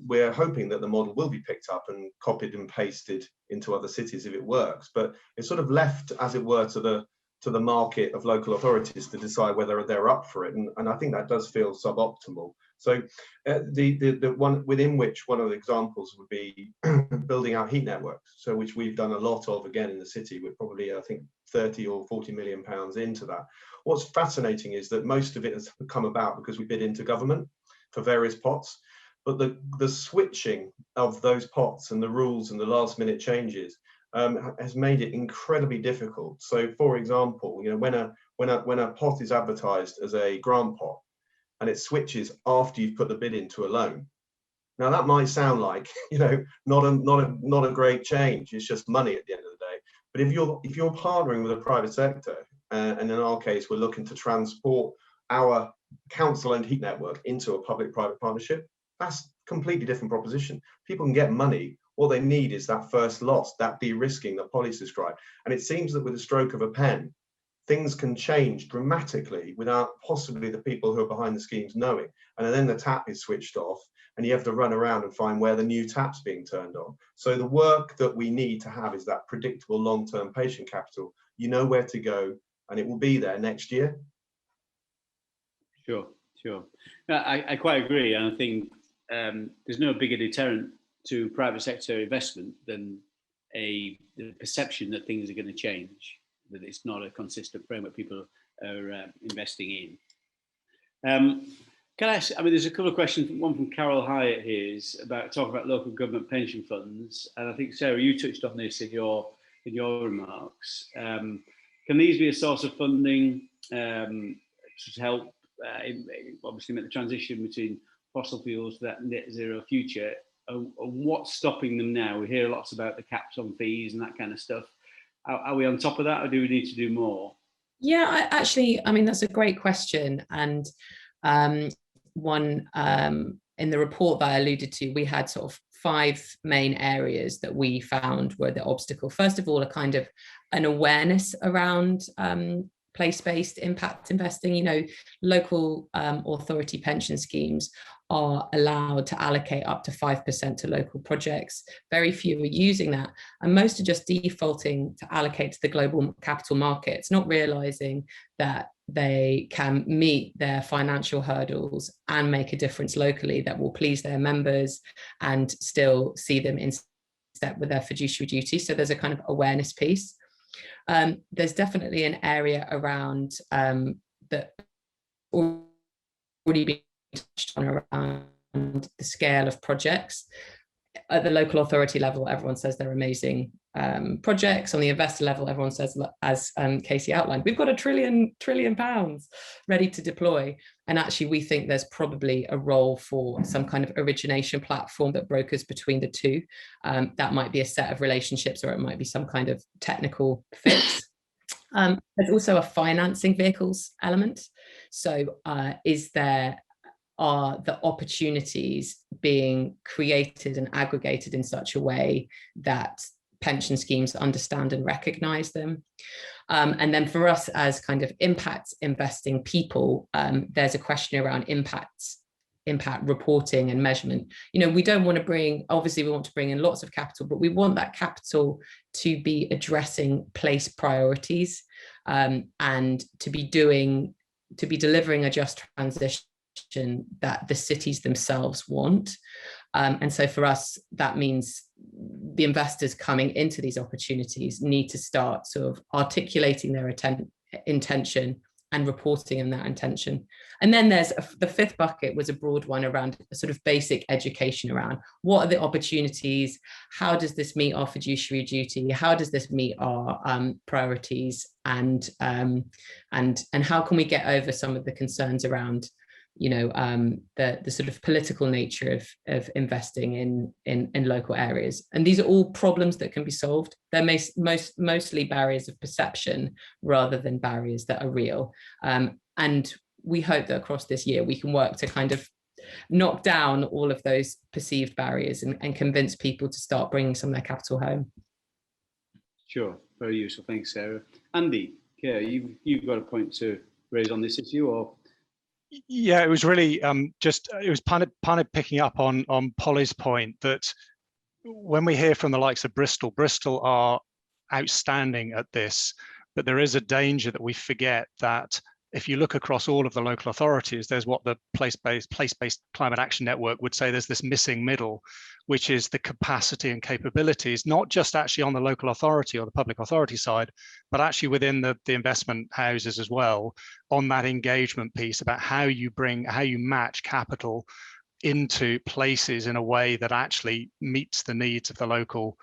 [SPEAKER 4] We're hoping that the model will be picked up and copied and pasted into other cities if it works. But it's sort of left, as it were, to the market of local authorities to decide whether they're up for it, and I think that does feel suboptimal. So the one within which one of the examples would be building out heat networks, so which we've done a lot of again in the city. We're probably, I think, 30 or 40 million pounds into that. What's fascinating is that most of it has come about because we bid into government for various pots, but the switching of those pots and the rules and the last minute changes has made it incredibly difficult. So, for example, you know, when a pot is advertised as a grant pot, and it switches after you've put the bid into a loan. Now that might sound like, you know, not a great change. It's just money at the end of the day. But if you're partnering with a private sector, and in our case we're looking to transport our council-owned heat network into a public-private partnership, that's a completely different proposition. People can get money. What they need is that first loss, that de-risking that Polly's described. And it seems that with a stroke of a pen, things can change dramatically without possibly the people who are behind the schemes knowing. And then the tap is switched off and you have to run around and find where the new tap's being turned on. So the work that we need to have is that predictable long-term patient capital. You know where to go and it will be there next year.
[SPEAKER 1] Sure. No, I quite agree. And I think there's no bigger deterrent to private sector investment than the perception that things are going to change, that it's not a consistent framework people are investing in. Can I ask, I mean, there's a couple of questions, one from Carol Hyatt here is talking about local government pension funds. And I think, Sarah, you touched on this in your remarks. Can these be a source of funding to help obviously make the transition between fossil fuels to that net zero future? And what's stopping them now? We hear lots about the caps on fees and that kind of stuff. Are we on top of that, or do we need to do more?
[SPEAKER 6] Yeah, I mean, that's a great question. And one in the report that I alluded to, we had sort of 5 main areas that we found were the obstacle. First of all, a kind of an awareness around place-based impact investing. You know, local authority pension schemes are allowed to allocate up to 5% to local projects. Very few are using that, and most are just defaulting to allocate to the global capital markets, not realizing that they can meet their financial hurdles and make a difference locally that will please their members and still see them step with their fiduciary duty. So there's a kind of awareness piece. There's definitely an area around that already being touched on around the scale of projects. At the local authority level, everyone says they're amazing projects. On the investor level, everyone says, as Kaisie outlined, we've got £1 trillion ready to deploy. And actually, we think there's probably a role for some kind of origination platform that brokers between the two. That might be a set of relationships, or it might be some kind of technical fix. There's also a financing vehicles element. So are the opportunities being created and aggregated in such a way that pension schemes understand and recognize them? And then for us as kind of impact investing people, there's a question around impact reporting and measurement. We don't want to obviously we want to bring in lots of capital, but we want that capital to be addressing place priorities, and to be delivering a just transition that the cities themselves want. And so for us, that means the investors coming into these opportunities need to start sort of articulating their intention and reporting on that intention. And then there's the fifth bucket was a broad one around a sort of basic education around what are the opportunities, how does this meet our fiduciary duty, how does this meet our priorities, and how can we get over some of the concerns around the sort of political nature of investing in local areas. And these are all problems that can be solved. They're mostly barriers of perception rather than barriers that are real. And we hope that across this year we can work to kind of knock down all of those perceived barriers and convince people to start bringing some of their capital home. Sure,
[SPEAKER 1] very useful. Thanks, Sarah. Andy, yeah, you've got a point to raise on this issue, or?
[SPEAKER 8] Yeah, it was really it was kind of picking up on Polly's point that when we hear from the likes of Bristol are outstanding at this, but there is a danger that we forget that if you look across all of the local authorities, there's what the place-based climate action network would say there's this missing middle, which is the capacity and capabilities, not just actually on the local authority or the public authority side, but actually within the investment houses as well, on that engagement piece about how you match capital into places in a way that actually meets the needs of the local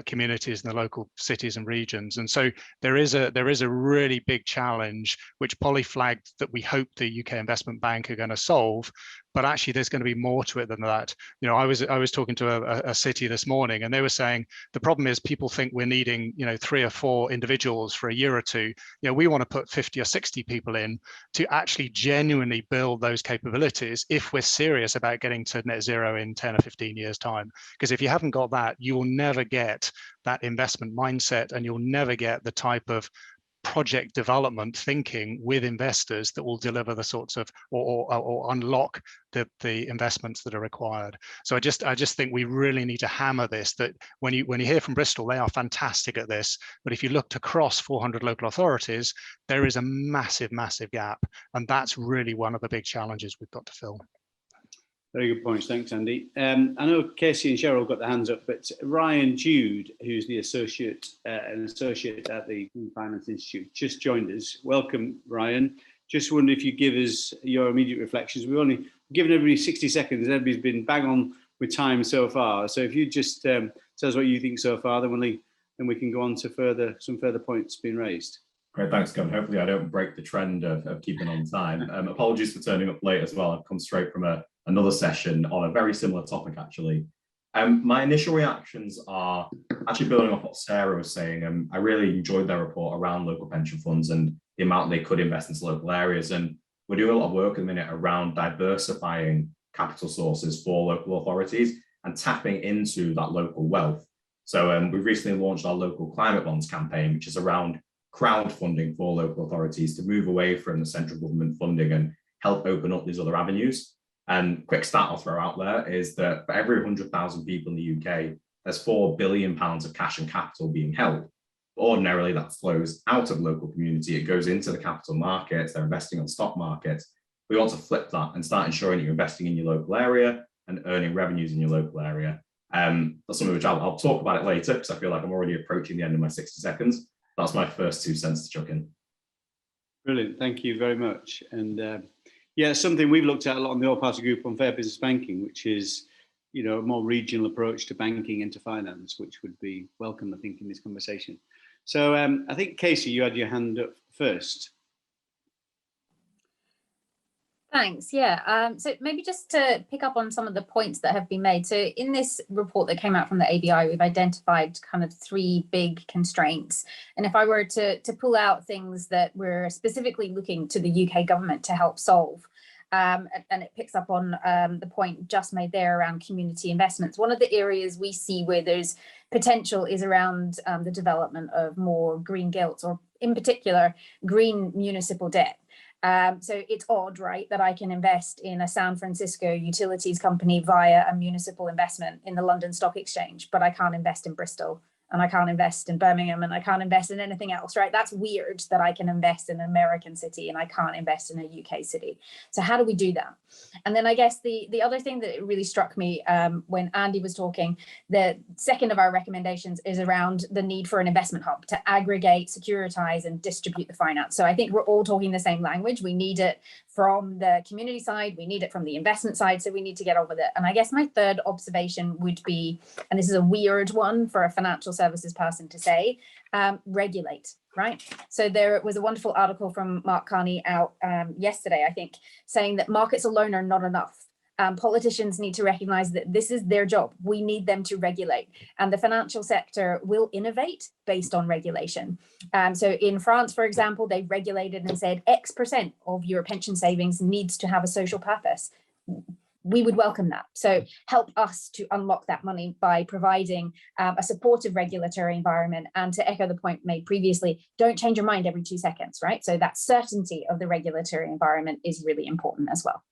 [SPEAKER 8] communities and the local cities and regions. And so there is a really big challenge, which Polly flagged, that we hope the UK Investment Bank are going to solve. But actually, there's going to be more to it than that. I was talking to a city this morning, and they were saying the problem is people think we're needing 3 or 4 individuals for a year or two. We want to put 50 or 60 people in to actually genuinely build those capabilities if we're serious about getting to net zero in 10 or 15 years time. Because if you haven't got that, you will never get that investment mindset, and you'll never get the type of project development thinking with investors that will deliver the sorts of or unlock the investments that are required. So I just think we really need to hammer this, that when you hear from Bristol, they are fantastic at this, but if you looked across 400 local authorities, there is a massive gap, and that's really one of the big challenges we've got to fill.
[SPEAKER 1] Very good points. Thanks, Andy. I know Kaisie and Cheryl got their hands up, but Ryan Jude, who's the associate at the Green Finance Institute, just joined us. Welcome, Ryan. Just wonder if you give us your immediate reflections. We've only given everybody 60 seconds. Everybody's been bang on with time so far. So if you just tell us what you think so far, then we can go on to some further points being raised.
[SPEAKER 9] Great, thanks, Kevin. Hopefully I don't break the trend of keeping on time. Apologies for turning up late as well. I've come straight from another session on a very similar topic, actually. My initial reactions are actually building off what Sarah was saying. I really enjoyed their report around local pension funds and the amount they could invest into local areas. And we're doing a lot of work at the minute around diversifying capital sources for local authorities and tapping into that local wealth. So we've recently launched our local climate bonds campaign, which is around crowdfunding for local authorities to move away from the central government funding and help open up these other avenues. And quick stat I'll throw out there is that for every 100,000 people in the UK, there's £4 billion of cash and capital being held. Ordinarily, that flows out of local community. It goes into the capital markets. They're investing on stock markets. We want to flip that and start ensuring that you're investing in your local area and earning revenues in your local area. That's something which I'll talk about it later because I feel like I'm already approaching the end of my 60 seconds. That's my first 2 cents to chuck in.
[SPEAKER 1] Brilliant, thank you very much. And yeah, something we've looked at a lot on the All Party Group on Fair Business Banking, which is, you know, a more regional approach to banking and to finance, which would be welcome, I think, in this conversation. So I think, Kaisie, you had your hand up first.
[SPEAKER 7] Thanks. Yeah. So maybe just to pick up on some of the points that have been made. So in this report that came out from the ABI, we've identified kind of 3 big constraints. And if I were to pull out things that we're specifically looking to the UK government to help solve, and it picks up on the point just made there around community investments. One of the areas we see where there's potential is around the development of more green gilts, or in particular, green municipal debt. So it's odd, right, that I can invest in a San Francisco utilities company via a municipal investment in the London Stock Exchange, but I can't invest in Bristol, and I can't invest in Birmingham, and I can't invest in anything else, right? That's weird that I can invest in an American city and I can't invest in a UK city. So how do we do that? And then I guess the other thing that really struck me when Andy was talking, the second of our recommendations is around the need for an investment hub to aggregate, securitize, and distribute the finance. So I think we're all talking the same language. We need it from the community side, we need it from the investment side, so we need to get on with it. And I guess my third observation would be, and this is a weird one for a financial services person to say, regulate, right? So there was a wonderful article from Mark Carney out yesterday, I think, saying that markets alone are not enough. Politicians need to recognize that this is their job. We need them to regulate, and the financial sector will innovate based on regulation. So in France, for example, they regulated and said X% of your pension savings needs to have a social purpose. We would welcome that. So help us to unlock that money by providing a supportive regulatory environment. And to echo the point made previously, don't change your mind every 2 seconds, right? So that certainty of the regulatory environment is really important as well.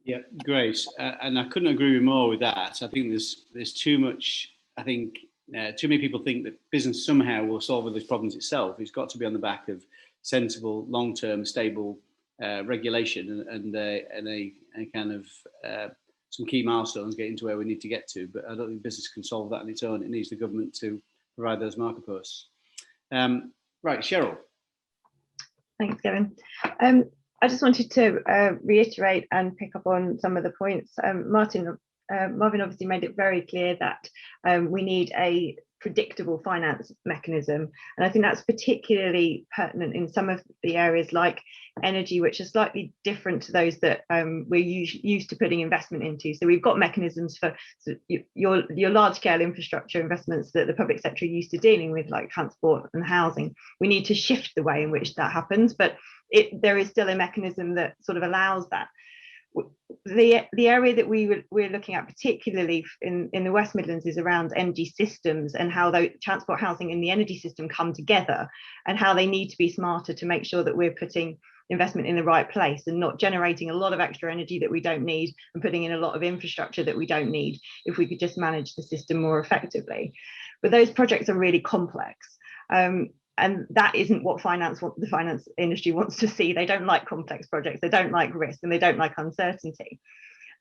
[SPEAKER 1] Yeah, great. And I couldn't agree more with that. I think there's too much, too many people think that business somehow will solve all these problems itself. It's got to be on the back of sensible, long-term, stable regulation and a kind of some key milestones getting to where we need to get to. But I don't think business can solve that on its own. It needs the government to provide those marker posts. Right, Cheryl.
[SPEAKER 3] Thanks, Kevin. I just wanted to reiterate and pick up on some of the points. Marvin obviously made it very clear that we need a predictable finance mechanism. And I think that's particularly pertinent in some of the areas like energy, which are slightly different to those that we're used to putting investment into. So we've got mechanisms for your large scale infrastructure investments that the public sector are used to dealing with, like transport and housing. We need to shift the way in which that happens, but there is still a mechanism that sort of allows that. The area that we're looking at particularly in the West Midlands is around energy systems and how the transport, housing and the energy system come together, and how they need to be smarter to make sure that we're putting investment in the right place and not generating a lot of extra energy that we don't need and putting in a lot of infrastructure that we don't need, if we could just manage the system more effectively. But those projects are really complex. And that isn't what the finance industry wants to see. They don't like complex projects, they don't like risk, and they don't like uncertainty.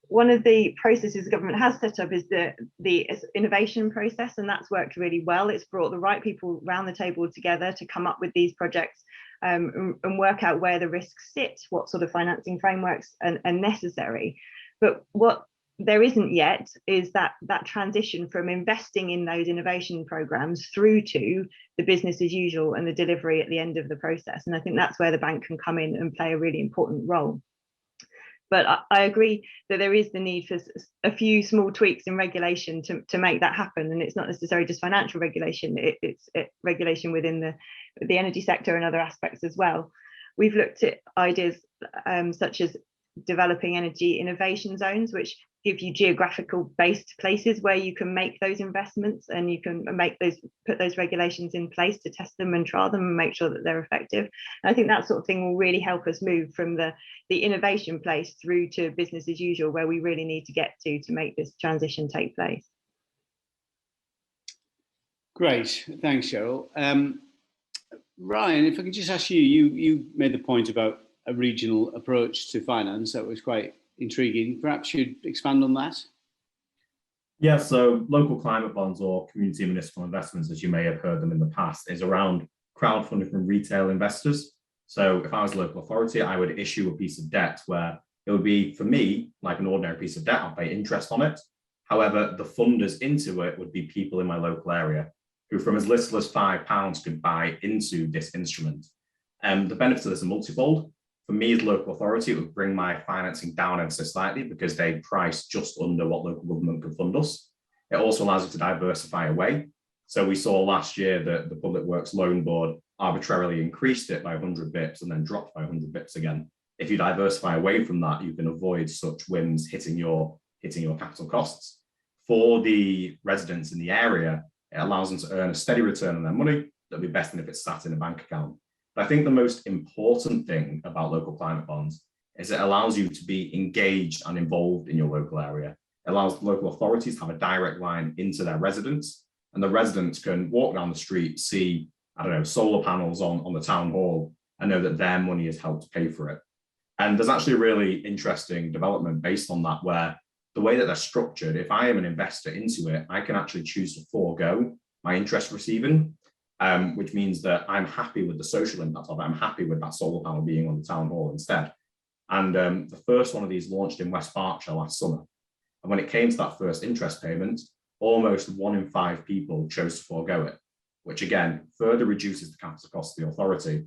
[SPEAKER 3] One of the processes the government has set up is the innovation process, and that's worked really well. It's brought the right people around the table together to come up with these projects and work out where the risks sit, what sort of financing frameworks are necessary. But what there isn't yet is that transition from investing in those innovation programs through to the business as usual and the delivery at the end of the process. And I think that's where the bank can come in and play a really important role. But I agree that there is the need for a few small tweaks in regulation to make that happen. And it's not necessarily just financial regulation, it's regulation within the energy sector and other aspects as well. We've looked at ideas such as developing energy innovation zones, which give you geographical based places where you can make those investments, and you can put those regulations in place to test them and trial them and make sure that they're effective. And I think that sort of thing will really help us move from the innovation place through to business as usual, where we really need to get to make this transition take place.
[SPEAKER 1] Great, thanks, Cheryl. Ryan, if I could just ask you made the point about a regional approach to finance that was quite intriguing. Perhaps you'd expand on that?
[SPEAKER 9] Yeah, so local climate bonds or community municipal investments, as you may have heard them in the past, is around crowdfunding from retail investors. So if I was a local authority, I would issue a piece of debt where it would be, for me, like an ordinary piece of debt, I'll pay interest on it. However, the funders into it would be people in my local area who from as little as £5 could buy into this instrument. The benefits of this are multifold. For me as a local authority, it would bring my financing down ever so slightly because they price just under what local government could fund us. It also allows you to diversify away. So we saw last year that the Public Works Loan Board arbitrarily increased it by 100 bips and then dropped by 100 bips again. If you diversify away from that, you can avoid such whims hitting your capital costs. For the residents in the area, it allows them to earn a steady return on their money. That'd be best than if it's sat in a bank account. But I think the most important thing about local climate bonds is it allows you to be engaged and involved in your local area. It allows local authorities to have a direct line into their residents, and the residents can walk down the street, see, I don't know, solar panels on the town hall, and know that their money has helped pay for it. And there's actually a really interesting development based on that, where the way that they're structured, if I am an investor into it, I can actually choose to forego my interest receiving, which means that I'm happy with the social impact of it. I'm happy with that solar panel being on the town hall instead. And the first one of these launched in West Berkshire last summer. And when it came to that first interest payment, almost 1 in 5 people chose to forego it, which again, further reduces the capital cost of the authority.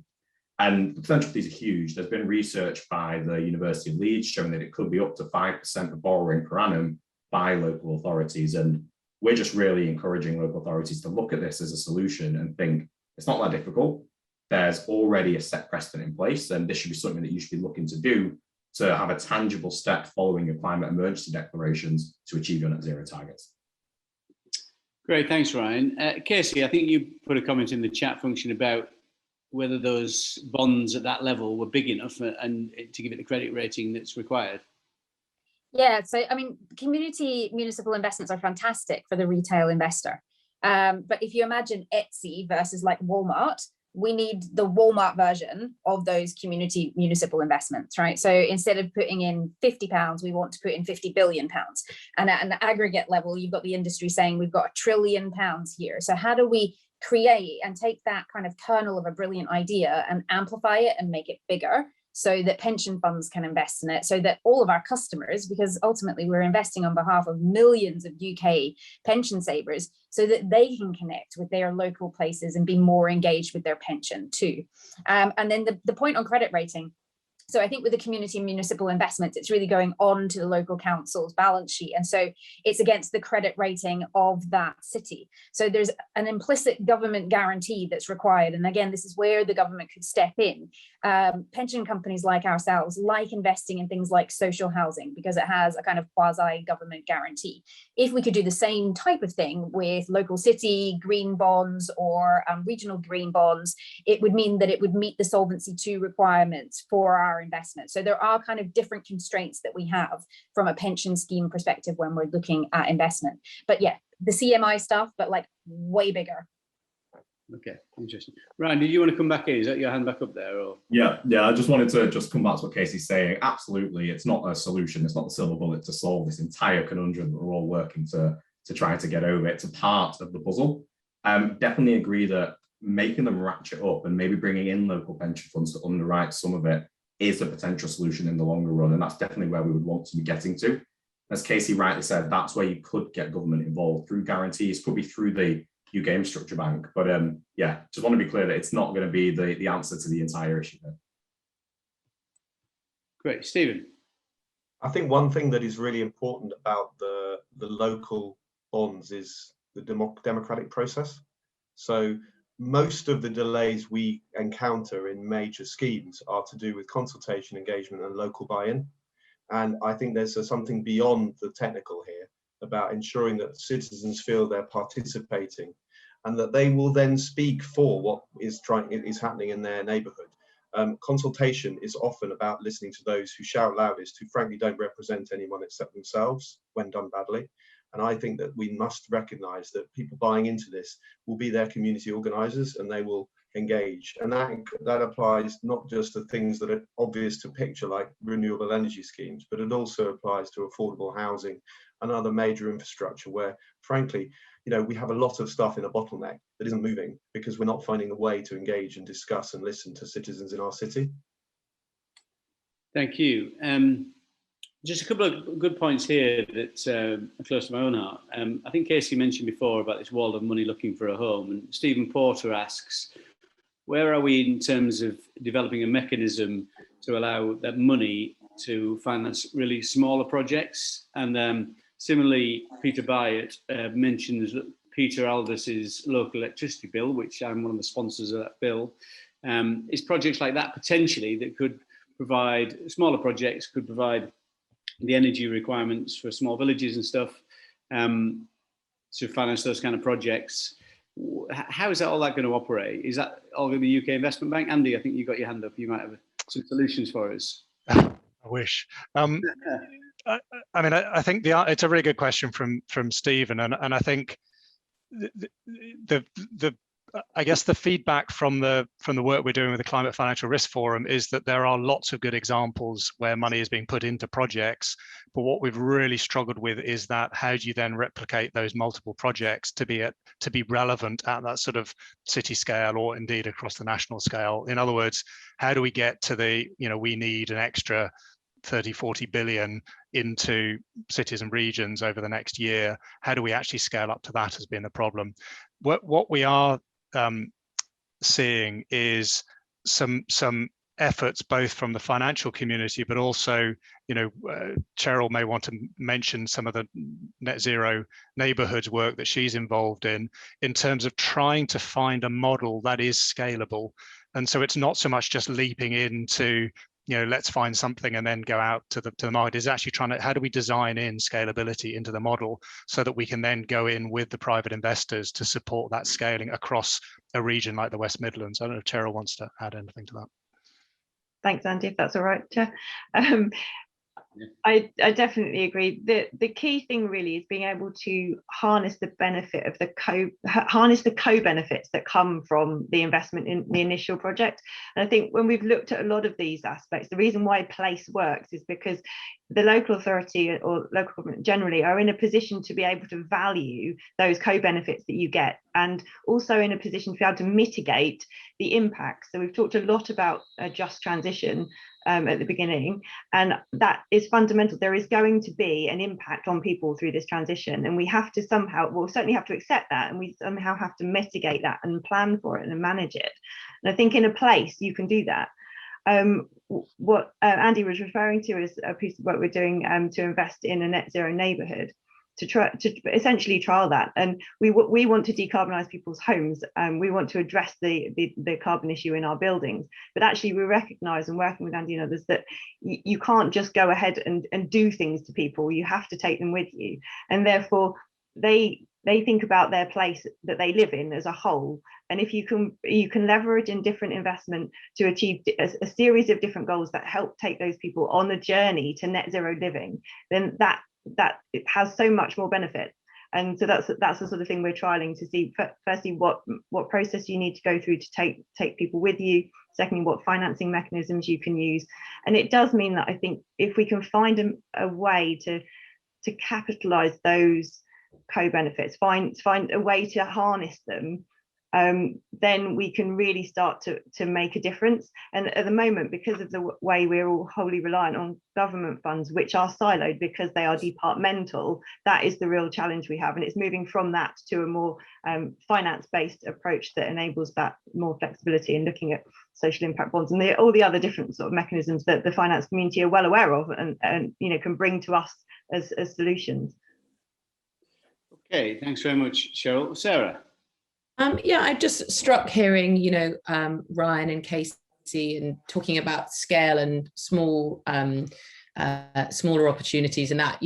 [SPEAKER 9] And the potential for these are huge. There's been research by the University of Leeds showing that it could be up to 5% of borrowing per annum by local authorities. And we're just really encouraging local authorities to look at this as a solution and think it's not that difficult. There's already a set precedent in place, and this should be something that you should be looking to do to have a tangible step following your climate emergency declarations to achieve your net zero targets.
[SPEAKER 1] Great, thanks, Ryan. Kaisie, I think you put a comment in the chat function about whether those bonds at that level were big enough and to give it the credit rating that's required.
[SPEAKER 7] Yeah, so I mean, community municipal investments are fantastic for the retail investor. But if you imagine Etsy versus like Walmart, we need the Walmart version of those community municipal investments, right? So instead of putting in £50, we want to put in £50 billion. And at an aggregate level, you've got the industry saying we've got £1 trillion here. So how do we create and take that kind of kernel of a brilliant idea and amplify it and make it bigger so that pension funds can invest in it, so that all of our customers, because ultimately we're investing on behalf of millions of UK pension savers, so that they can connect with their local places and be more engaged with their pension too. And then the point on credit rating. So I think with the community municipal investments, it's really going on to the local council's balance sheet. And so it's against the credit rating of that city. So there's an implicit government guarantee that's required. And again, this is where the government could step in. Pension companies like ourselves like investing in things like social housing because it has a kind of quasi-government guarantee. If we could do the same type of thing with local city green bonds or regional green bonds, it would mean that it would meet the Solvency II requirements for our investment. So there are kind of different constraints that we have from a pension scheme perspective when we're looking at investment. But yeah, the CMI stuff, but like way bigger.
[SPEAKER 1] Okay, interesting. Ryan, did you want to come back in? Is that your hand back up there? Or?
[SPEAKER 9] Yeah, I just wanted to come back to what Kaisie's saying. Absolutely, it's not a solution. It's not the silver bullet to solve this entire conundrum that we're all working to try to get over. It's a part of the puzzle. Definitely agree that making them ratchet up and maybe bringing in local pension funds to underwrite some of it is a potential solution in the longer run. And that's definitely where we would want to be getting to. As Kaisie rightly said, that's where you could get government involved through guarantees, could be through the UK Infrastructure Bank. But yeah, just want to be clear that it's not going to be the answer to the entire issue there.
[SPEAKER 1] Great. Stephen?
[SPEAKER 4] I think one thing that is really important about the local bonds is the democratic process. So most of the delays we encounter in major schemes are to do with consultation, engagement, and local buy-in. And I think there's something beyond the technical here about ensuring that citizens feel they're participating and that they will then speak for what is happening in their neighbourhood. Consultation is often about listening to those who shout loudest, who frankly don't represent anyone except themselves when done badly. And I think that we must recognise that people buying into this will be their community organisers and they will engage. And that applies not just to things that are obvious to picture like renewable energy schemes, but it also applies to affordable housing and other major infrastructure where, frankly, we have a lot of stuff in a bottleneck that isn't moving because we're not finding a way to engage and discuss and listen to citizens in our city.
[SPEAKER 1] Thank you. Just a couple of good points here that are close to my own heart. I think Kaisie mentioned before about this wall of money looking for a home, and Stephen Porter asks, where are we in terms of developing a mechanism to allow that money to finance really smaller projects? And similarly, Peter Byatt mentions Peter Aldis's local electricity bill, which I'm one of the sponsors of that bill. Is projects like that potentially that could provide, smaller projects could provide the energy requirements for small villages and stuff to finance those kind of projects. How is that all that going to operate? Is that all going to be UK Investment Bank? Andy, I think you got your hand up. You might have some solutions for us.
[SPEAKER 8] I wish. I mean, I think it's a really good question from Stephen, and I think I guess the feedback from the work we're doing with the Climate Financial Risk Forum is that there are lots of good examples where money is being put into projects, but what we've really struggled with is that how do you then replicate those multiple projects to be relevant at that sort of city scale or indeed across the national scale? In other words, how do we get to we need an extra 30-40 billion into cities and regions over the next year? How do we actually scale up to that has been the problem. What we are seeing is some efforts both from the financial community, but also, Cheryl may want to mention some of the net zero neighborhoods work that she's involved in terms of trying to find a model that is scalable. And so it's not so much just leaping into let's find something and then go out to the market. Is actually trying to, how do we design in scalability into the model so that we can then go in with the private investors to support that scaling across a region like the West Midlands? I don't know if Cheryl wants to add anything to that.
[SPEAKER 3] Thanks, Andy, if that's all right, Chair. I definitely agree. The key thing really is being able to harness the benefit of the co-benefits that come from the investment in the initial project. And I think when we've looked at a lot of these aspects, the reason why PLACE works is because the local authority or local government generally are in a position to be able to value those co-benefits that you get, and also in a position to be able to mitigate the impacts. So we've talked a lot about a just transition at the beginning, and that is fundamental. There is going to be an impact on people through this transition, and we have to we'll certainly have to accept that, and we somehow have to mitigate that and plan for it and manage it. And I think in a PLACE you can do that. What Andy was referring to is a piece of work we're doing to invest in a net zero neighbourhood, to essentially trial that. And we want to decarbonise people's homes. We want to address the carbon issue in our buildings. But actually we recognise, and working with Andy and others, that you can't just go ahead and do things to people. You have to take them with you. And therefore they think about their place that they live in as a whole. And if you can leverage in different investment to achieve a series of different goals that help take those people on the journey to net zero living, then that it has so much more benefit. And so that's the sort of thing we're trialing to see, firstly, what process you need to go through to take people with you. Secondly, what financing mechanisms you can use. And it does mean that I think if we can find a way to capitalize those co-benefits, find a way to harness them, then we can really start to make a difference. And at the moment, because of the way we're all wholly reliant on government funds, which are siloed because they are departmental, that is the real challenge we have. And it's moving from that to a more finance-based approach that enables that more flexibility, and looking at social impact bonds and all the other different sort of mechanisms that the finance community are well aware of and can bring to us as solutions.
[SPEAKER 1] Okay, thanks very much, Cheryl. Sarah?
[SPEAKER 6] Yeah, I just struck hearing, Ryan and Kaisie and talking about scale and smaller opportunities, and that,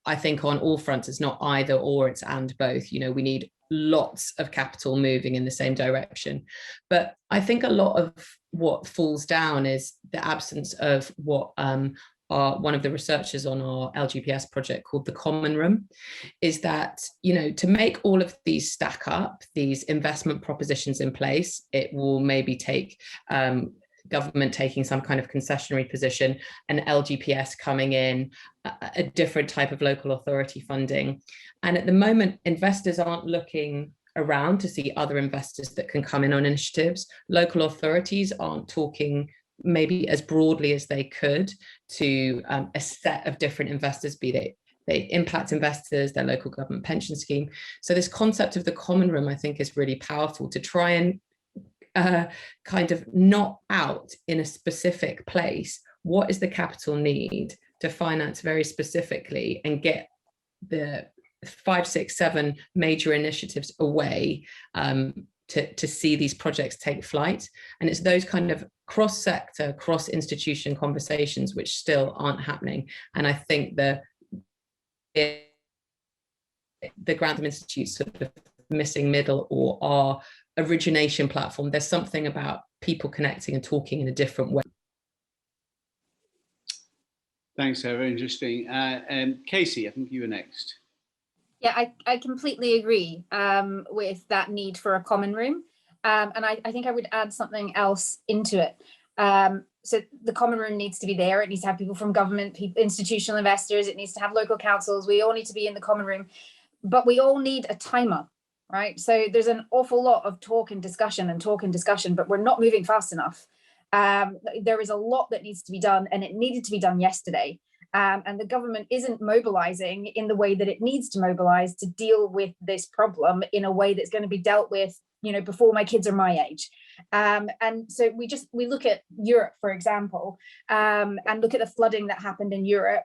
[SPEAKER 6] I think on all fronts it's not either or, it's and both. We need lots of capital moving in the same direction. But I think a lot of what falls down is the absence of what one of the researchers on our LGPS project called the Common Room, is that, to make all of these stack up, these investment propositions in place, it will maybe take government taking some kind of concessionary position, and LGPS coming in, a different type of local authority funding. And at the moment, investors aren't looking around to see other investors that can come in on initiatives. Local authorities aren't talking maybe as broadly as they could to a set of different investors, be they impact investors, their local government pension scheme. So this concept of the common room, I think, is really powerful to try and kind of not out in a specific place what is the capital need to finance very specifically and get the 5, 6, 7 major initiatives away to see these projects take flight. And it's those kind of cross-sector, cross-institution conversations which still aren't happening. And I think the Grantham Institute's sort of missing middle, or our origination platform, there's something about people connecting and talking in a different way.
[SPEAKER 1] Thanks, Sarah. Interesting. Kaisie, I think you were next.
[SPEAKER 7] Yeah, I completely agree with that need for a common room. And I think I would add something else into it. So the common room needs to be there. It needs to have people from government, institutional investors. It needs to have local councils. We all need to be in the common room, but we all need a timer, right? So there's an awful lot of talk and discussion, but we're not moving fast enough. There is a lot that needs to be done, and it needed to be done yesterday. And the government isn't mobilizing in the way that it needs to mobilize to deal with this problem in a way that's going to be dealt with, you know, before my kids are my age. And so we look at Europe, for example, and look at the flooding that happened in Europe.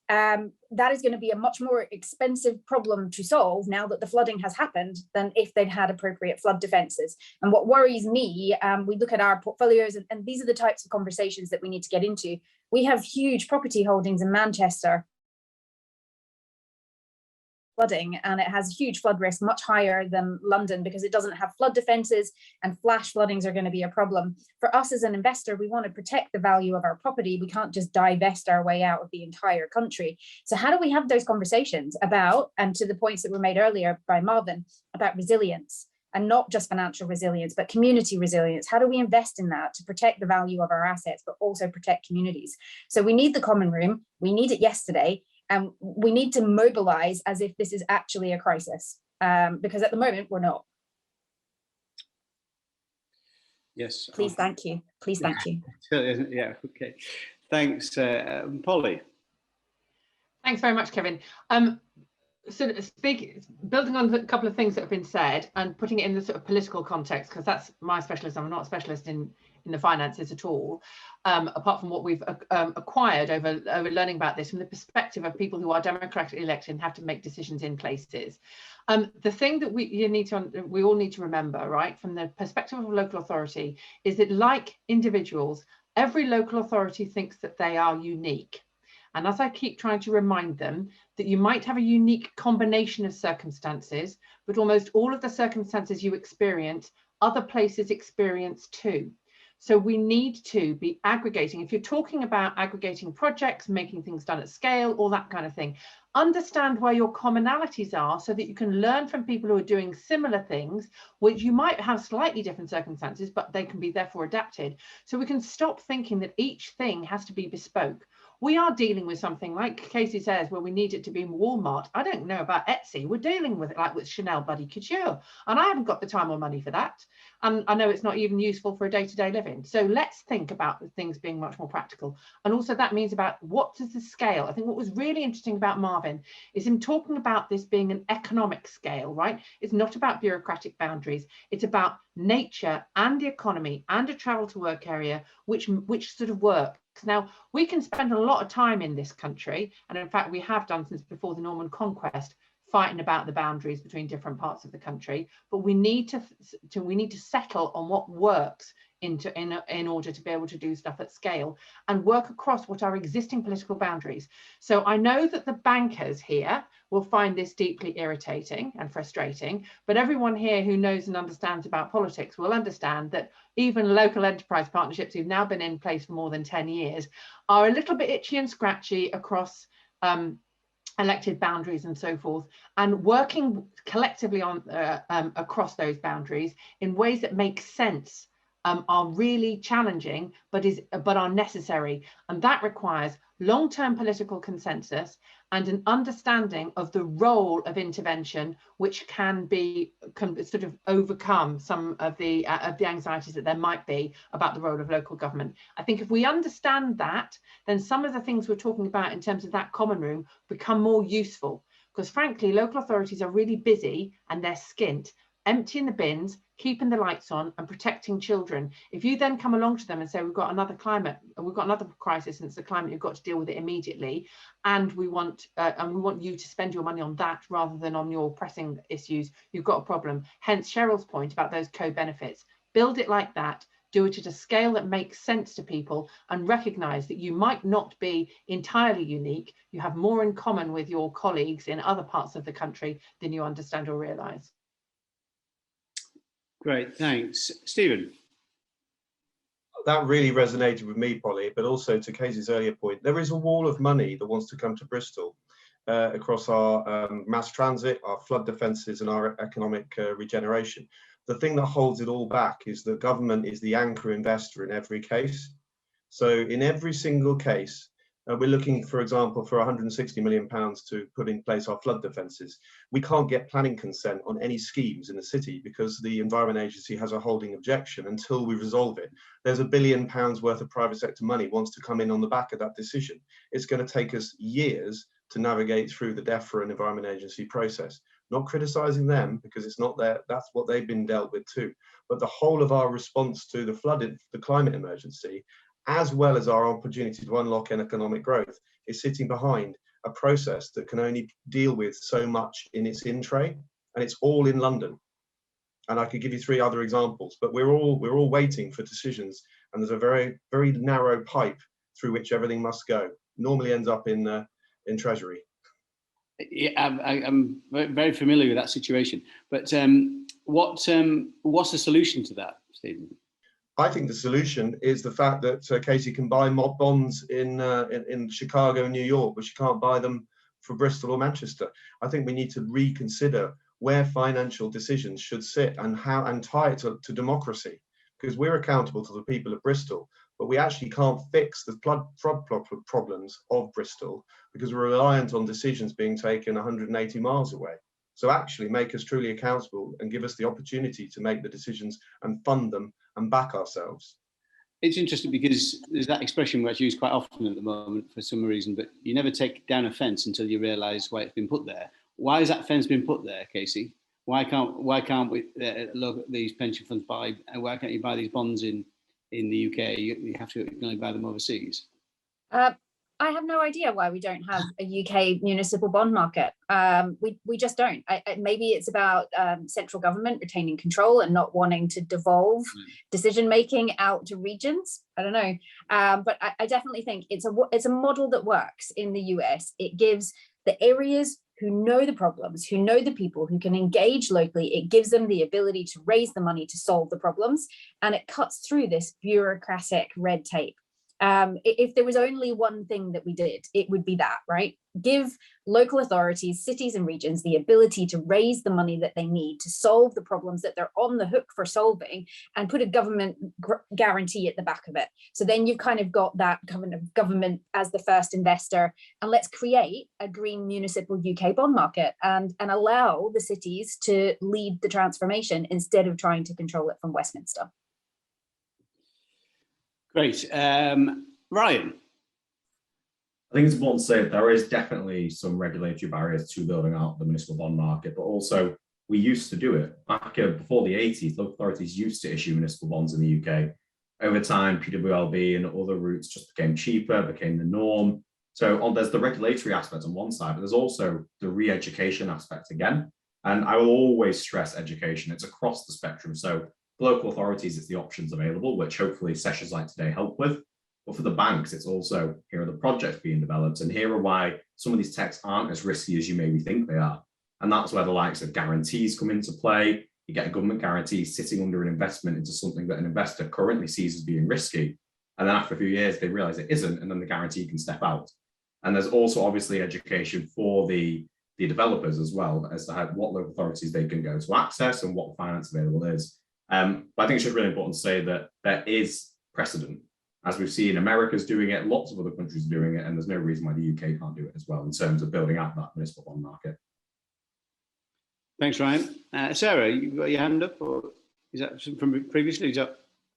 [SPEAKER 7] That is going to be a much more expensive problem to solve now that the flooding has happened than if they'd had appropriate flood defences. And what worries me, we look at our portfolios, and these are the types of conversations that we need to get into. We have huge property holdings in Manchester flooding, and it has huge flood risk, much higher than London, because it doesn't have flood defences, and flash floodings are going to be a problem. For us as an investor, we want to protect the value of our property. We can't just divest our way out of the entire country. So how do we have those conversations about, and to the points that were made earlier by Marvin, about resilience, and not just financial resilience, but community resilience? How do we invest in that to protect the value of our assets, but also protect communities? So we need the common room. We need it yesterday. And we need to mobilize as if this is actually a crisis, because at the moment we're not.
[SPEAKER 1] Yes.
[SPEAKER 7] Please, thank you. Please, thank you.
[SPEAKER 1] Yeah, okay. Thanks, Polly.
[SPEAKER 5] Thanks very much, Kevin. So building on a couple of things that have been said and putting it in the sort of political context, because that's my specialism. I'm not a specialist in the finances at all, apart from what we've acquired over learning about this from the perspective of people who are democratically elected and have to make decisions in places. The thing that we all need to remember, right, from the perspective of a local authority, is that, like individuals, every local authority thinks that they are unique. And as I keep trying to remind them, that you might have a unique combination of circumstances, but almost all of the circumstances you experience, other places experience too. So we need to be aggregating. If you're talking about aggregating projects, making things done at scale, all that kind of thing, understand where your commonalities are so that you can learn from people who are doing similar things, which you might have slightly different circumstances, but they can be therefore adapted. So we can stop thinking that each thing has to be bespoke. We are dealing with something, like Kaisie says, where we need it to be in Walmart. I don't know about Etsy. We're dealing with it like with Chanel Bloody Couture. And I haven't got the time or money for that. And I know it's not even useful for a day-to-day living. So let's think about things being much more practical. And also that means about what is the scale. I think what was really interesting about Marvin is him talking about this being an economic scale, right? It's not about bureaucratic boundaries. It's about nature and the economy and a travel to work area, which sort of work. Now, we can spend a lot of time in this country, and in fact, we have done since before the Norman Conquest, fighting about the boundaries between different parts of the country. But we need to settle on what works in order to be able to do stuff at scale and work across what are existing political boundaries. So I know that the bankers here will find this deeply irritating and frustrating, but everyone here who knows and understands about politics will understand that even local enterprise partnerships who've now been in place for more than 10 years are a little bit itchy and scratchy across elected boundaries and so forth, and working collectively on across those boundaries in ways that make sense are really challenging, but are necessary. And that requires long-term political consensus and an understanding of the role of intervention, which can sort of overcome some of the anxieties that there might be about the role of local government. I think if we understand that, then some of the things we're talking about in terms of that common room become more useful. Because frankly, local authorities are really busy and they're skint, emptying the bins, keeping the lights on and protecting children. If you then come along to them and say, we've got another crisis and it's the climate, you've got to deal with it immediately, and we want you to spend your money on that rather than on your pressing issues, you've got a problem. Hence Cheryl's point about those co-benefits. Build it like that, do it at a scale that makes sense to people, and recognize that you might not be entirely unique. You have more in common with your colleagues in other parts of the country than you understand or realize.
[SPEAKER 1] Great, thanks. Stephen.
[SPEAKER 4] That really resonated with me, Polly, but also to Kaisie's earlier point, there is a wall of money that wants to come to Bristol across our mass transit, our flood defences and our economic regeneration. The thing that holds it all back is that government is the anchor investor in every case. So in every single case, we're looking, for example, for £160 million to put in place our flood defences. We can't get planning consent on any schemes in the city because the Environment Agency has a holding objection until we resolve it. There's £1 billion worth of private sector money wants to come in on the back of that decision. It's going to take us years to navigate through the DEFRA and Environment Agency process. Not criticising them because it's not that's what they've been dealt with too. But the whole of our response to the climate emergency, as well as our opportunity to unlock economic growth, is sitting behind a process that can only deal with so much in its in-tray, and it's all in London. And I could give you 3 other examples, but we're all waiting for decisions, and there's a very, very narrow pipe through which everything must go. Normally ends up in Treasury.
[SPEAKER 1] Yeah, I'm very familiar with that situation. But what's the solution to that, Stephen?
[SPEAKER 4] I think the solution is the fact that Kaisie can buy mob bonds in Chicago and New York, but she can't buy them for Bristol or Manchester. I think we need to reconsider where financial decisions should sit and tie it to democracy, because we're accountable to the people of Bristol, but we actually can't fix the flood problems of Bristol because we're reliant on decisions being taken 180 miles away. So actually make us truly accountable and give us the opportunity to make the decisions and fund them and back ourselves.
[SPEAKER 1] It's interesting because there's that expression which I use quite often at the moment for some reason, but you never take down a fence until you realise why it's been put there. Why has that fence been put there, Kaisie? Why can't we look at these pension funds why can't you buy these bonds in the UK? You have to only buy them overseas.
[SPEAKER 7] I have no idea why we don't have a UK municipal bond market. We just don't. Maybe it's about central government retaining control and not wanting to devolve decision making out to regions. I don't know, but I definitely think it's a model that works in the US. It gives the areas who know the problems, who know the people, who can engage locally. It gives them the ability to raise the money to solve the problems, and it cuts through this bureaucratic red tape. If there was only one thing that we did, it would be that, right? Give local authorities, cities and regions the ability to raise the money that they need to solve the problems that they're on the hook for solving, and put a government guarantee at the back of it. So then you've kind of got that kind of government as the first investor, and let's create a green municipal UK bond market and allow the cities to lead the transformation instead of trying to control it from Westminster.
[SPEAKER 1] Great. Ryan.
[SPEAKER 9] I think it's important to say that there is definitely some regulatory barriers to building out the municipal bond market, but also we used to do it. Back before the 80s, local authorities used to issue municipal bonds in the UK. Over time, PWLB and other routes just became cheaper, became the norm. So there's the regulatory aspect on one side, but there's also the re-education aspect again. And I will always stress education. It's across the spectrum. So for local authorities, it's the options available, which hopefully sessions like today help with. But for the banks, it's also, here are the projects being developed, and here are why some of these techs aren't as risky as you maybe think they are. And that's where the likes of guarantees come into play. You get a government guarantee sitting under an investment into something that an investor currently sees as being risky. And then after a few years, they realize it isn't, and then the guarantee can step out. And there's also obviously education for the developers as well, as to what local authorities they can go to access and what the finance available is. But I think it's just really important to say that there is precedent. As we've seen, America's doing it, lots of other countries are doing it, and there's no reason why the UK can't do it as well in terms of building out that municipal bond market.
[SPEAKER 1] Thanks, Ryan. Sarah, you got your hand up, or is that from previously?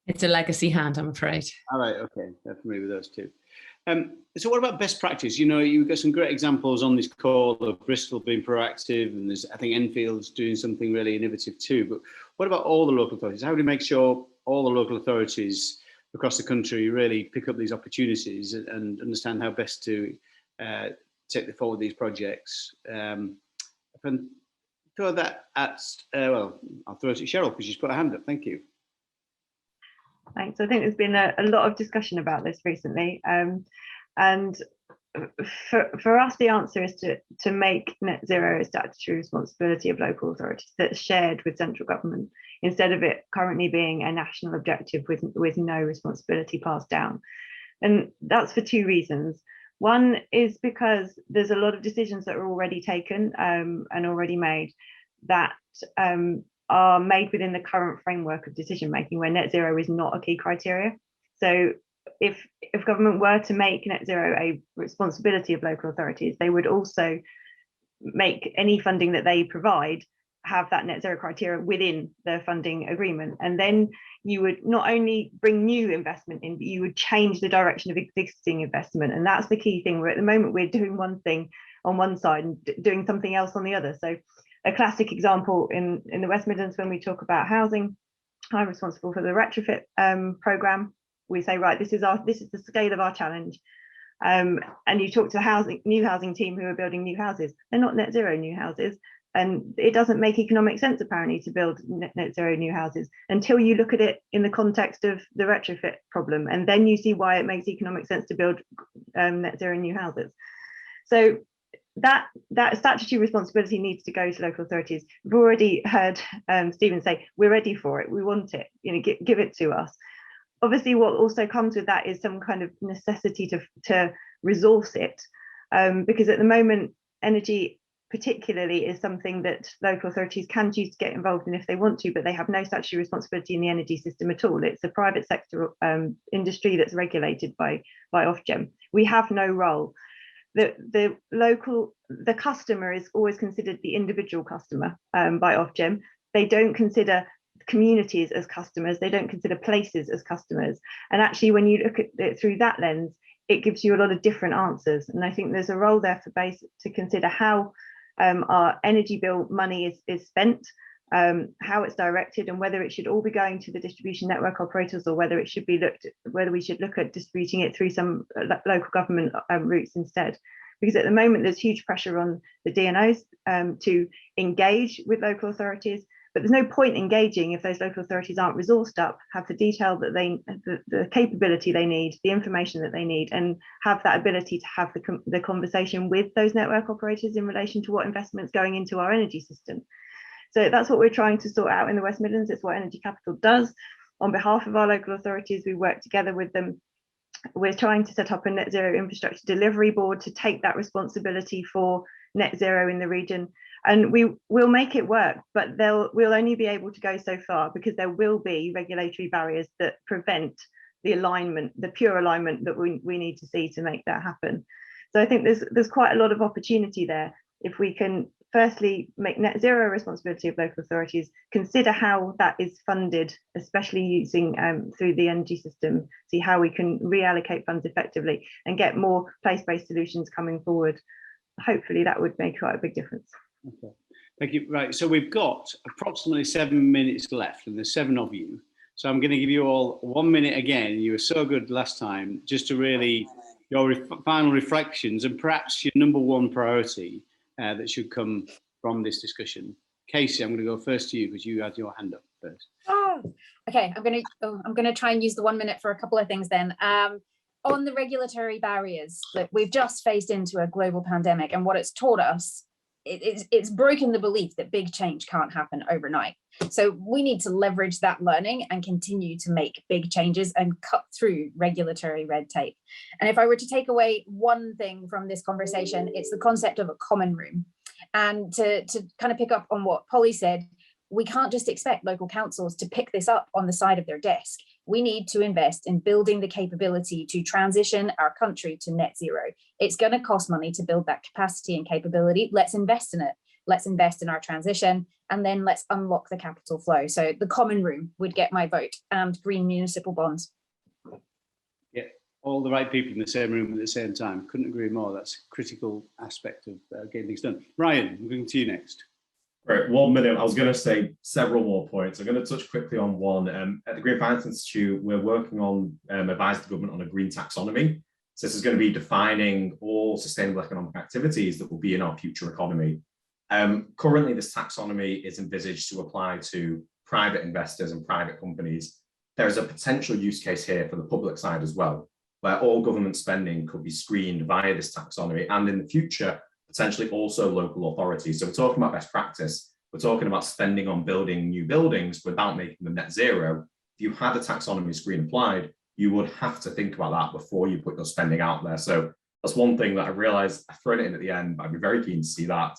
[SPEAKER 6] It's a legacy hand, I'm afraid.
[SPEAKER 1] All right, okay, I'm familiar with those two. So what about best practice? You know, you've got some great examples on this call of Bristol being proactive, and there's, I think, Enfield's doing something really innovative too. But what about all the local authorities? How do we make sure all the local authorities across the country really pick up these opportunities and understand how best to take forward these projects? And throw that at, well, I'll throw it to Cheryl because she's put her hand up. Thank you.
[SPEAKER 3] Thanks. I think there's been a lot of discussion about this recently. And for us, the answer is to make net zero a statutory responsibility of local authorities that's shared with central government, instead of it currently being a national objective with no responsibility passed down. And that's for two reasons. One is because there's a lot of decisions that are already taken and already made that are made within the current framework of decision making, where net zero is not a key criteria. So if government were to make net zero a responsibility of local authorities, they would also make any funding that they provide have that net zero criteria within the funding agreement. And then you would not only bring new investment in, but you would change the direction of existing investment. And that's the key thing. Where at the moment we're doing one thing on one side and doing something else on the other. So a classic example in the West Midlands, when we talk about housing, I'm responsible for the retrofit programme. We say, right, this is the scale of our challenge. And you talk to the new housing team who are building new houses. They're not net zero new houses. And it doesn't make economic sense, apparently, to build net zero new houses until you look at it in the context of the retrofit problem. And then you see why it makes economic sense to build net zero new houses. So that statutory responsibility needs to go to local authorities. We've already heard Stephen say, we're ready for it, we want it, you know, give it to us. Obviously, what also comes with that is some kind of necessity to resource it, because at the moment, energy particularly is something that local authorities can choose to get involved in if they want to, but they have no statutory responsibility in the energy system at all. It's a private sector industry that's regulated by Ofgem. We have no role. The customer is always considered the individual customer by Ofgem. They don't consider communities as customers. They don't consider places as customers. And actually, when you look at it through that lens, it gives you a lot of different answers. And I think there's a role there for BASE to consider how our energy bill money is spent, how it's directed, and whether it should all be going to the distribution network operators, or whether we should look at distributing it through some local government routes instead. Because at the moment there's huge pressure on the DNOs to engage with local authorities, but there's no point engaging if those local authorities aren't resourced up, have the detail that the capability they need, the information that they need, and have that ability to have the conversation with those network operators in relation to what investment's going into our energy system. So that's what we're trying to sort out in the West Midlands. It's what Energy Capital does. On behalf of our local authorities, we work together with them. We're trying to set up a net zero infrastructure delivery board to take that responsibility for net zero in the region. And we will make it work, but we'll only be able to go so far, because there will be regulatory barriers that prevent the alignment, the pure alignment that we need to see to make that happen. So I think there's quite a lot of opportunity there. If we can firstly make net zero a responsibility of local authorities, consider how that is funded, especially using through the energy system, see how we can reallocate funds effectively and get more place-based solutions coming forward. Hopefully that would make quite a big difference.
[SPEAKER 1] Okay, thank you. Right, so we've got approximately 7 minutes left, and there's 7 of you. So I'm going to give you all 1 minute again. You were so good last time, just to really your final reflections and perhaps your number one priority that should come from this discussion. Kaisie, I'm going to go first to you because you had your hand up first.
[SPEAKER 7] Oh, okay. I'm going to try and use the 1 minute for a couple of things then. On the regulatory barriers, that we've just faced into a global pandemic, and what it's taught us, it's broken the belief that big change can't happen overnight. So we need to leverage that learning and continue to make big changes and cut through regulatory red tape. And if I were to take away one thing from this conversation, it's the concept of a common room. And to kind of pick up on what Polly said, we can't just expect local councils to pick this up on the side of their desk. We need to invest in building the capability to transition our country to net zero. It's going to cost money to build that capacity and capability. Let's invest in it. Let's invest in our transition, and then let's unlock the capital flow. So the common room would get my vote, and green municipal bonds.
[SPEAKER 1] Yeah, all the right people in the same room at the same time. Couldn't agree more. That's a critical aspect of getting things done. Ryan, I'm going to you next.
[SPEAKER 9] Right, 1 minute. I was going to say several more points. I'm going to touch quickly on one. At the Green Finance Institute, we're working on advising the government on a green taxonomy. So this is going to be defining all sustainable economic activities that will be in our future economy. Currently, this taxonomy is envisaged to apply to private investors and private companies. There is a potential use case here for the public side as well, where all government spending could be screened via this taxonomy, and in the future, potentially also local authorities. So we're talking about best practice. We're talking about spending on building new buildings without making them net zero. If you had a taxonomy screen applied, you would have to think about that before you put your spending out there. So that's one thing that I realized I threw it in at the end, but I'd be very keen to see that.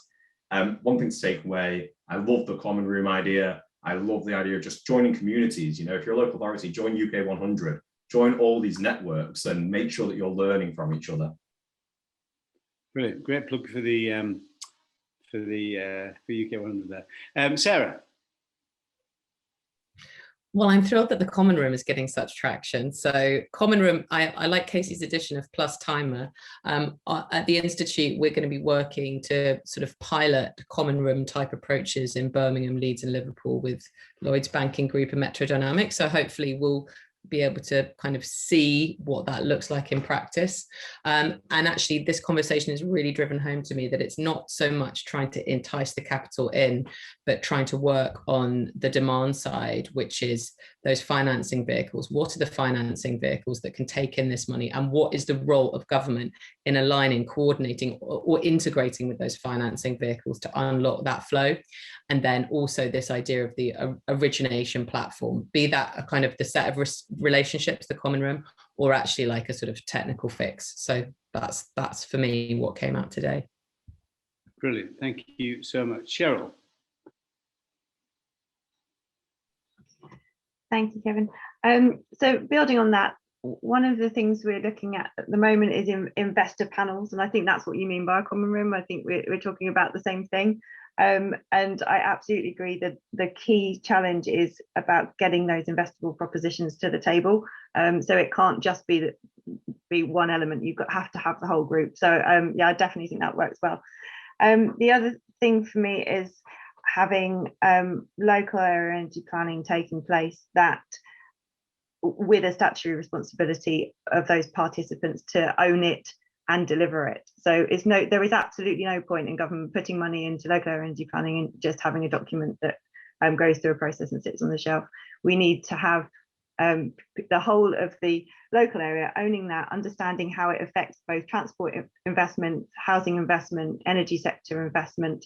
[SPEAKER 9] One thing to take away, I love the common room idea. I love the idea of just joining communities. You know, if you're a local authority, join UK 100, join all these networks and make sure that you're learning from each other.
[SPEAKER 1] Brilliant, great plug for the UK 100 there. Sarah.
[SPEAKER 6] Well, I'm thrilled that the common room is getting such traction. So common room, I like Casey's addition of plus timer. At the Institute, we're going to be working to sort of pilot common room type approaches in Birmingham, Leeds and Liverpool with Lloyds Banking Group and Metro Dynamics. So hopefully we'll be able to kind of see what that looks like in practice. And actually this conversation has really driven home to me that it's not so much trying to entice the capital in, but trying to work on the demand side, which is those financing vehicles. What are the financing vehicles that can take in this money, and what is the role of government in aligning, coordinating or integrating with those financing vehicles to unlock that flow? And then also this idea of the origination platform, be that a kind of the set of relationships, the common room, or actually like a sort of technical fix. So that's for me what came out today.
[SPEAKER 1] Brilliant, thank you so much. Cheryl.
[SPEAKER 3] Thank you, Kevin. So building on that, one of the things we're looking at the moment is investor panels, and I think that's what you mean by a common room. I think we're talking about the same thing. And I absolutely agree that the key challenge is about getting those investable propositions to the table. So it can't just be one element. You have to have the whole group. So yeah, I definitely think that works well. The other thing for me is having local area energy planning taking place that with a statutory responsibility of those participants to own it and deliver it. So there is absolutely no point in government putting money into local area energy planning and just having a document that goes through a process and sits on the shelf. We need to have the whole of the local area owning that, understanding how it affects both transport investment, housing investment, energy sector investment,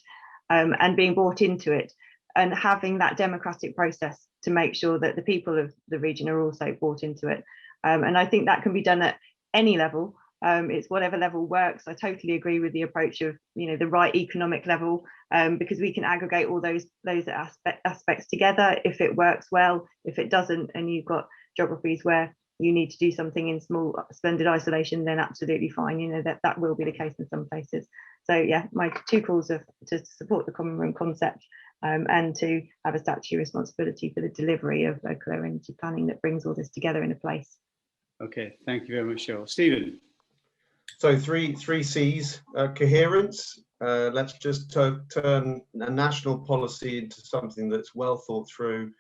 [SPEAKER 3] and being brought into it, and having that democratic process to make sure that the people of the region are also brought into it. And I think that can be done at any level. It's whatever level works. I totally agree with the approach of, you know, the right economic level, because we can aggregate all those aspects together if it works well. If it doesn't, and you've got geographies where you need to do something in small splendid isolation, then absolutely fine. You know, that will be the case in some places. So yeah, my two calls are to support the common room concept, and to have a statutory responsibility for the delivery of local area energy planning that brings all this together in a place.
[SPEAKER 1] Okay, thank you very much, Cheryl. Stephen.
[SPEAKER 4] So three C's: coherence. Let's just turn a national policy into something that's well thought through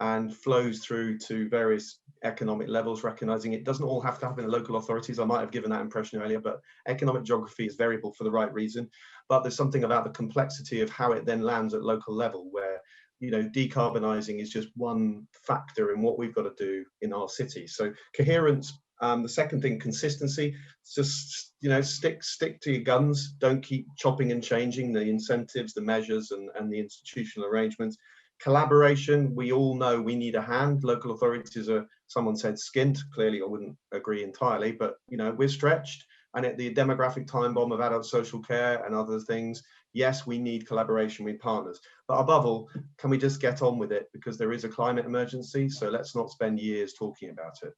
[SPEAKER 4] and flows through to various economic levels, recognizing it doesn't all have to happen in local authorities. I might have given that impression earlier, but economic geography is variable for the right reason. But there's something about the complexity of how it then lands at local level, where, you know, decarbonising is just one factor in what we've got to do in our cities. So coherence. The second thing, consistency. Just, you know, stick to your guns. Don't keep chopping and changing the incentives, the measures, and the institutional arrangements. Collaboration. We all know we need a hand. Local authorities are, someone said, skint. Clearly, I wouldn't agree entirely, but, you know, we're stretched. and at the demographic time bomb of adult social care and other things, yes, we need collaboration with partners. But above all, can we just get on with it? Because there is a climate emergency, so let's not spend years talking about it.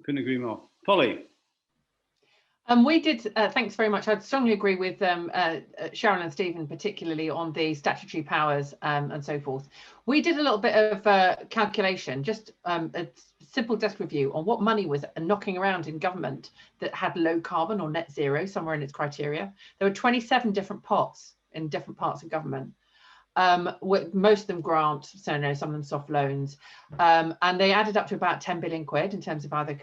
[SPEAKER 1] Couldn't agree more. Polly.
[SPEAKER 5] We did, thanks very much. I'd strongly agree with Cheryl and Stephen, particularly on the statutory powers and so forth. We did a little bit of calculation, just a simple desk review on what money was knocking around in government that had low carbon or net zero somewhere in its criteria. There were 27 different pots in different parts of government. Most of them grant, so no, some of them soft loans, and they added up to about 10 billion quid in terms of either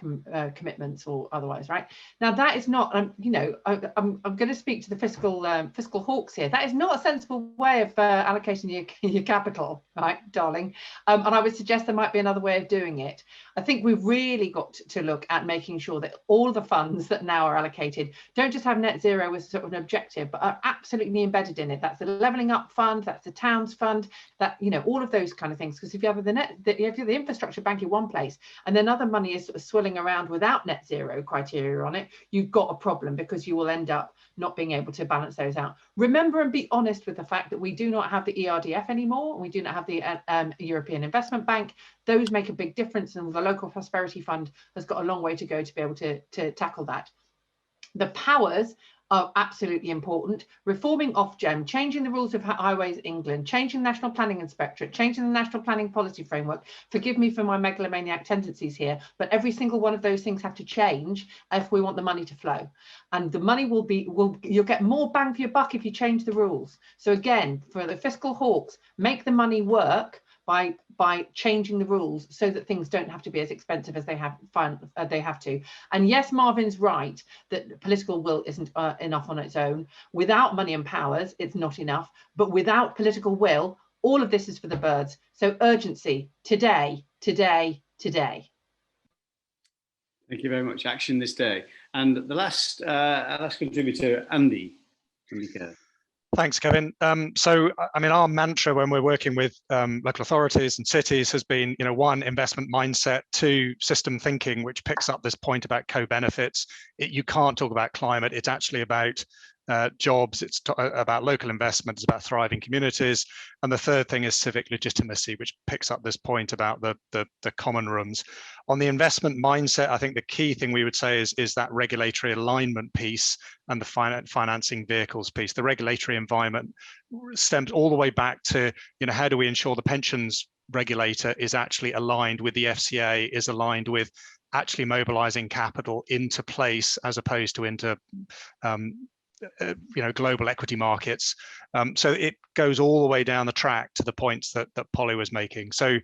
[SPEAKER 5] commitments or otherwise, right? Now that is not, you know, I'm going to speak to the fiscal hawks here. That is not a sensible way of allocating your capital, right, darling? And I would suggest there might be another way of doing it. I think we've really got to look at making sure that all the funds that now are allocated don't just have net zero as sort of an objective, but are absolutely embedded in it. That's the levelling up fund, that's the towns fund, that, you know, all of those kind of things. Because if you have the infrastructure bank in one place and then other money is sort of swirling around without net zero criteria on it, you've got a problem, because you will end up not being able to balance those out. Remember and be honest with the fact that we do not have the ERDF anymore, and we do not have the European Investment Bank. Those make a big difference, and the local prosperity fund has got a long way to go to be able to tackle that. The powers are absolutely important. Reforming Ofgem, changing the rules of Highways England, changing the National Planning Inspectorate, changing the National Planning Policy Framework. Forgive me for my megalomaniac tendencies here, but every single one of those things have to change if we want the money to flow. And the money you'll get more bang for your buck if you change the rules. So again, for the fiscal hawks, make the money work by changing the rules so that things don't have to be as expensive as they have to. And yes, Marvin's right that political will isn't enough on its own. Without money and powers, it's not enough. But without political will, all of this is for the birds. So urgency, today, today, today.
[SPEAKER 1] Thank you very much. Action this day. And the last contributor, Andy.
[SPEAKER 8] Thanks, Kevin. So, I mean, our mantra when we're working with local authorities and cities has been, you know, 1, investment mindset, 2, system thinking, which picks up this point about co-benefits. You can't talk about climate. It's actually about jobs, it's about local investment, it's about thriving communities. And the third thing is civic legitimacy, which picks up this point about the common rooms. On the investment mindset, I think the key thing we would say is that regulatory alignment piece and the financing vehicles piece. The regulatory environment stems all the way back to, you know, how do we ensure the pensions regulator is actually aligned with the FCA, is aligned with actually mobilizing capital into place as opposed to into you know, global equity markets. So it goes all the way down the track to the points that Polly was making. So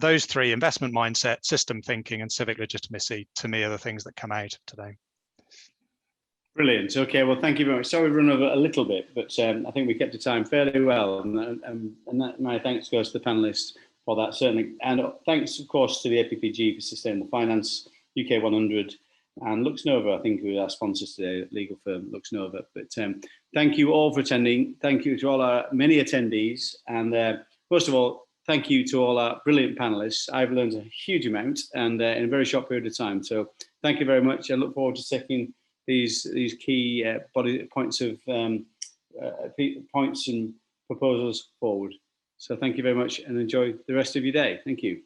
[SPEAKER 8] those 3, investment mindset, system thinking and civic legitimacy, to me are the things that come out today.
[SPEAKER 1] Brilliant. Okay, well, thank you very much. Sorry we've run over a little bit, but I think we kept the time fairly well. And my thanks goes to the panelists for that, certainly. And thanks, of course, to the APPG for Sustainable Finance, UK 100, and LuxNova, I think, who are our sponsors today, legal firm LuxNova. But thank you all for attending. Thank you to all our many attendees. And most of all, thank you to all our brilliant panelists. I've learned a huge amount, and in a very short period of time. So thank you very much. I look forward to taking these key body points of points and proposals forward. So thank you very much, and enjoy the rest of your day. Thank you.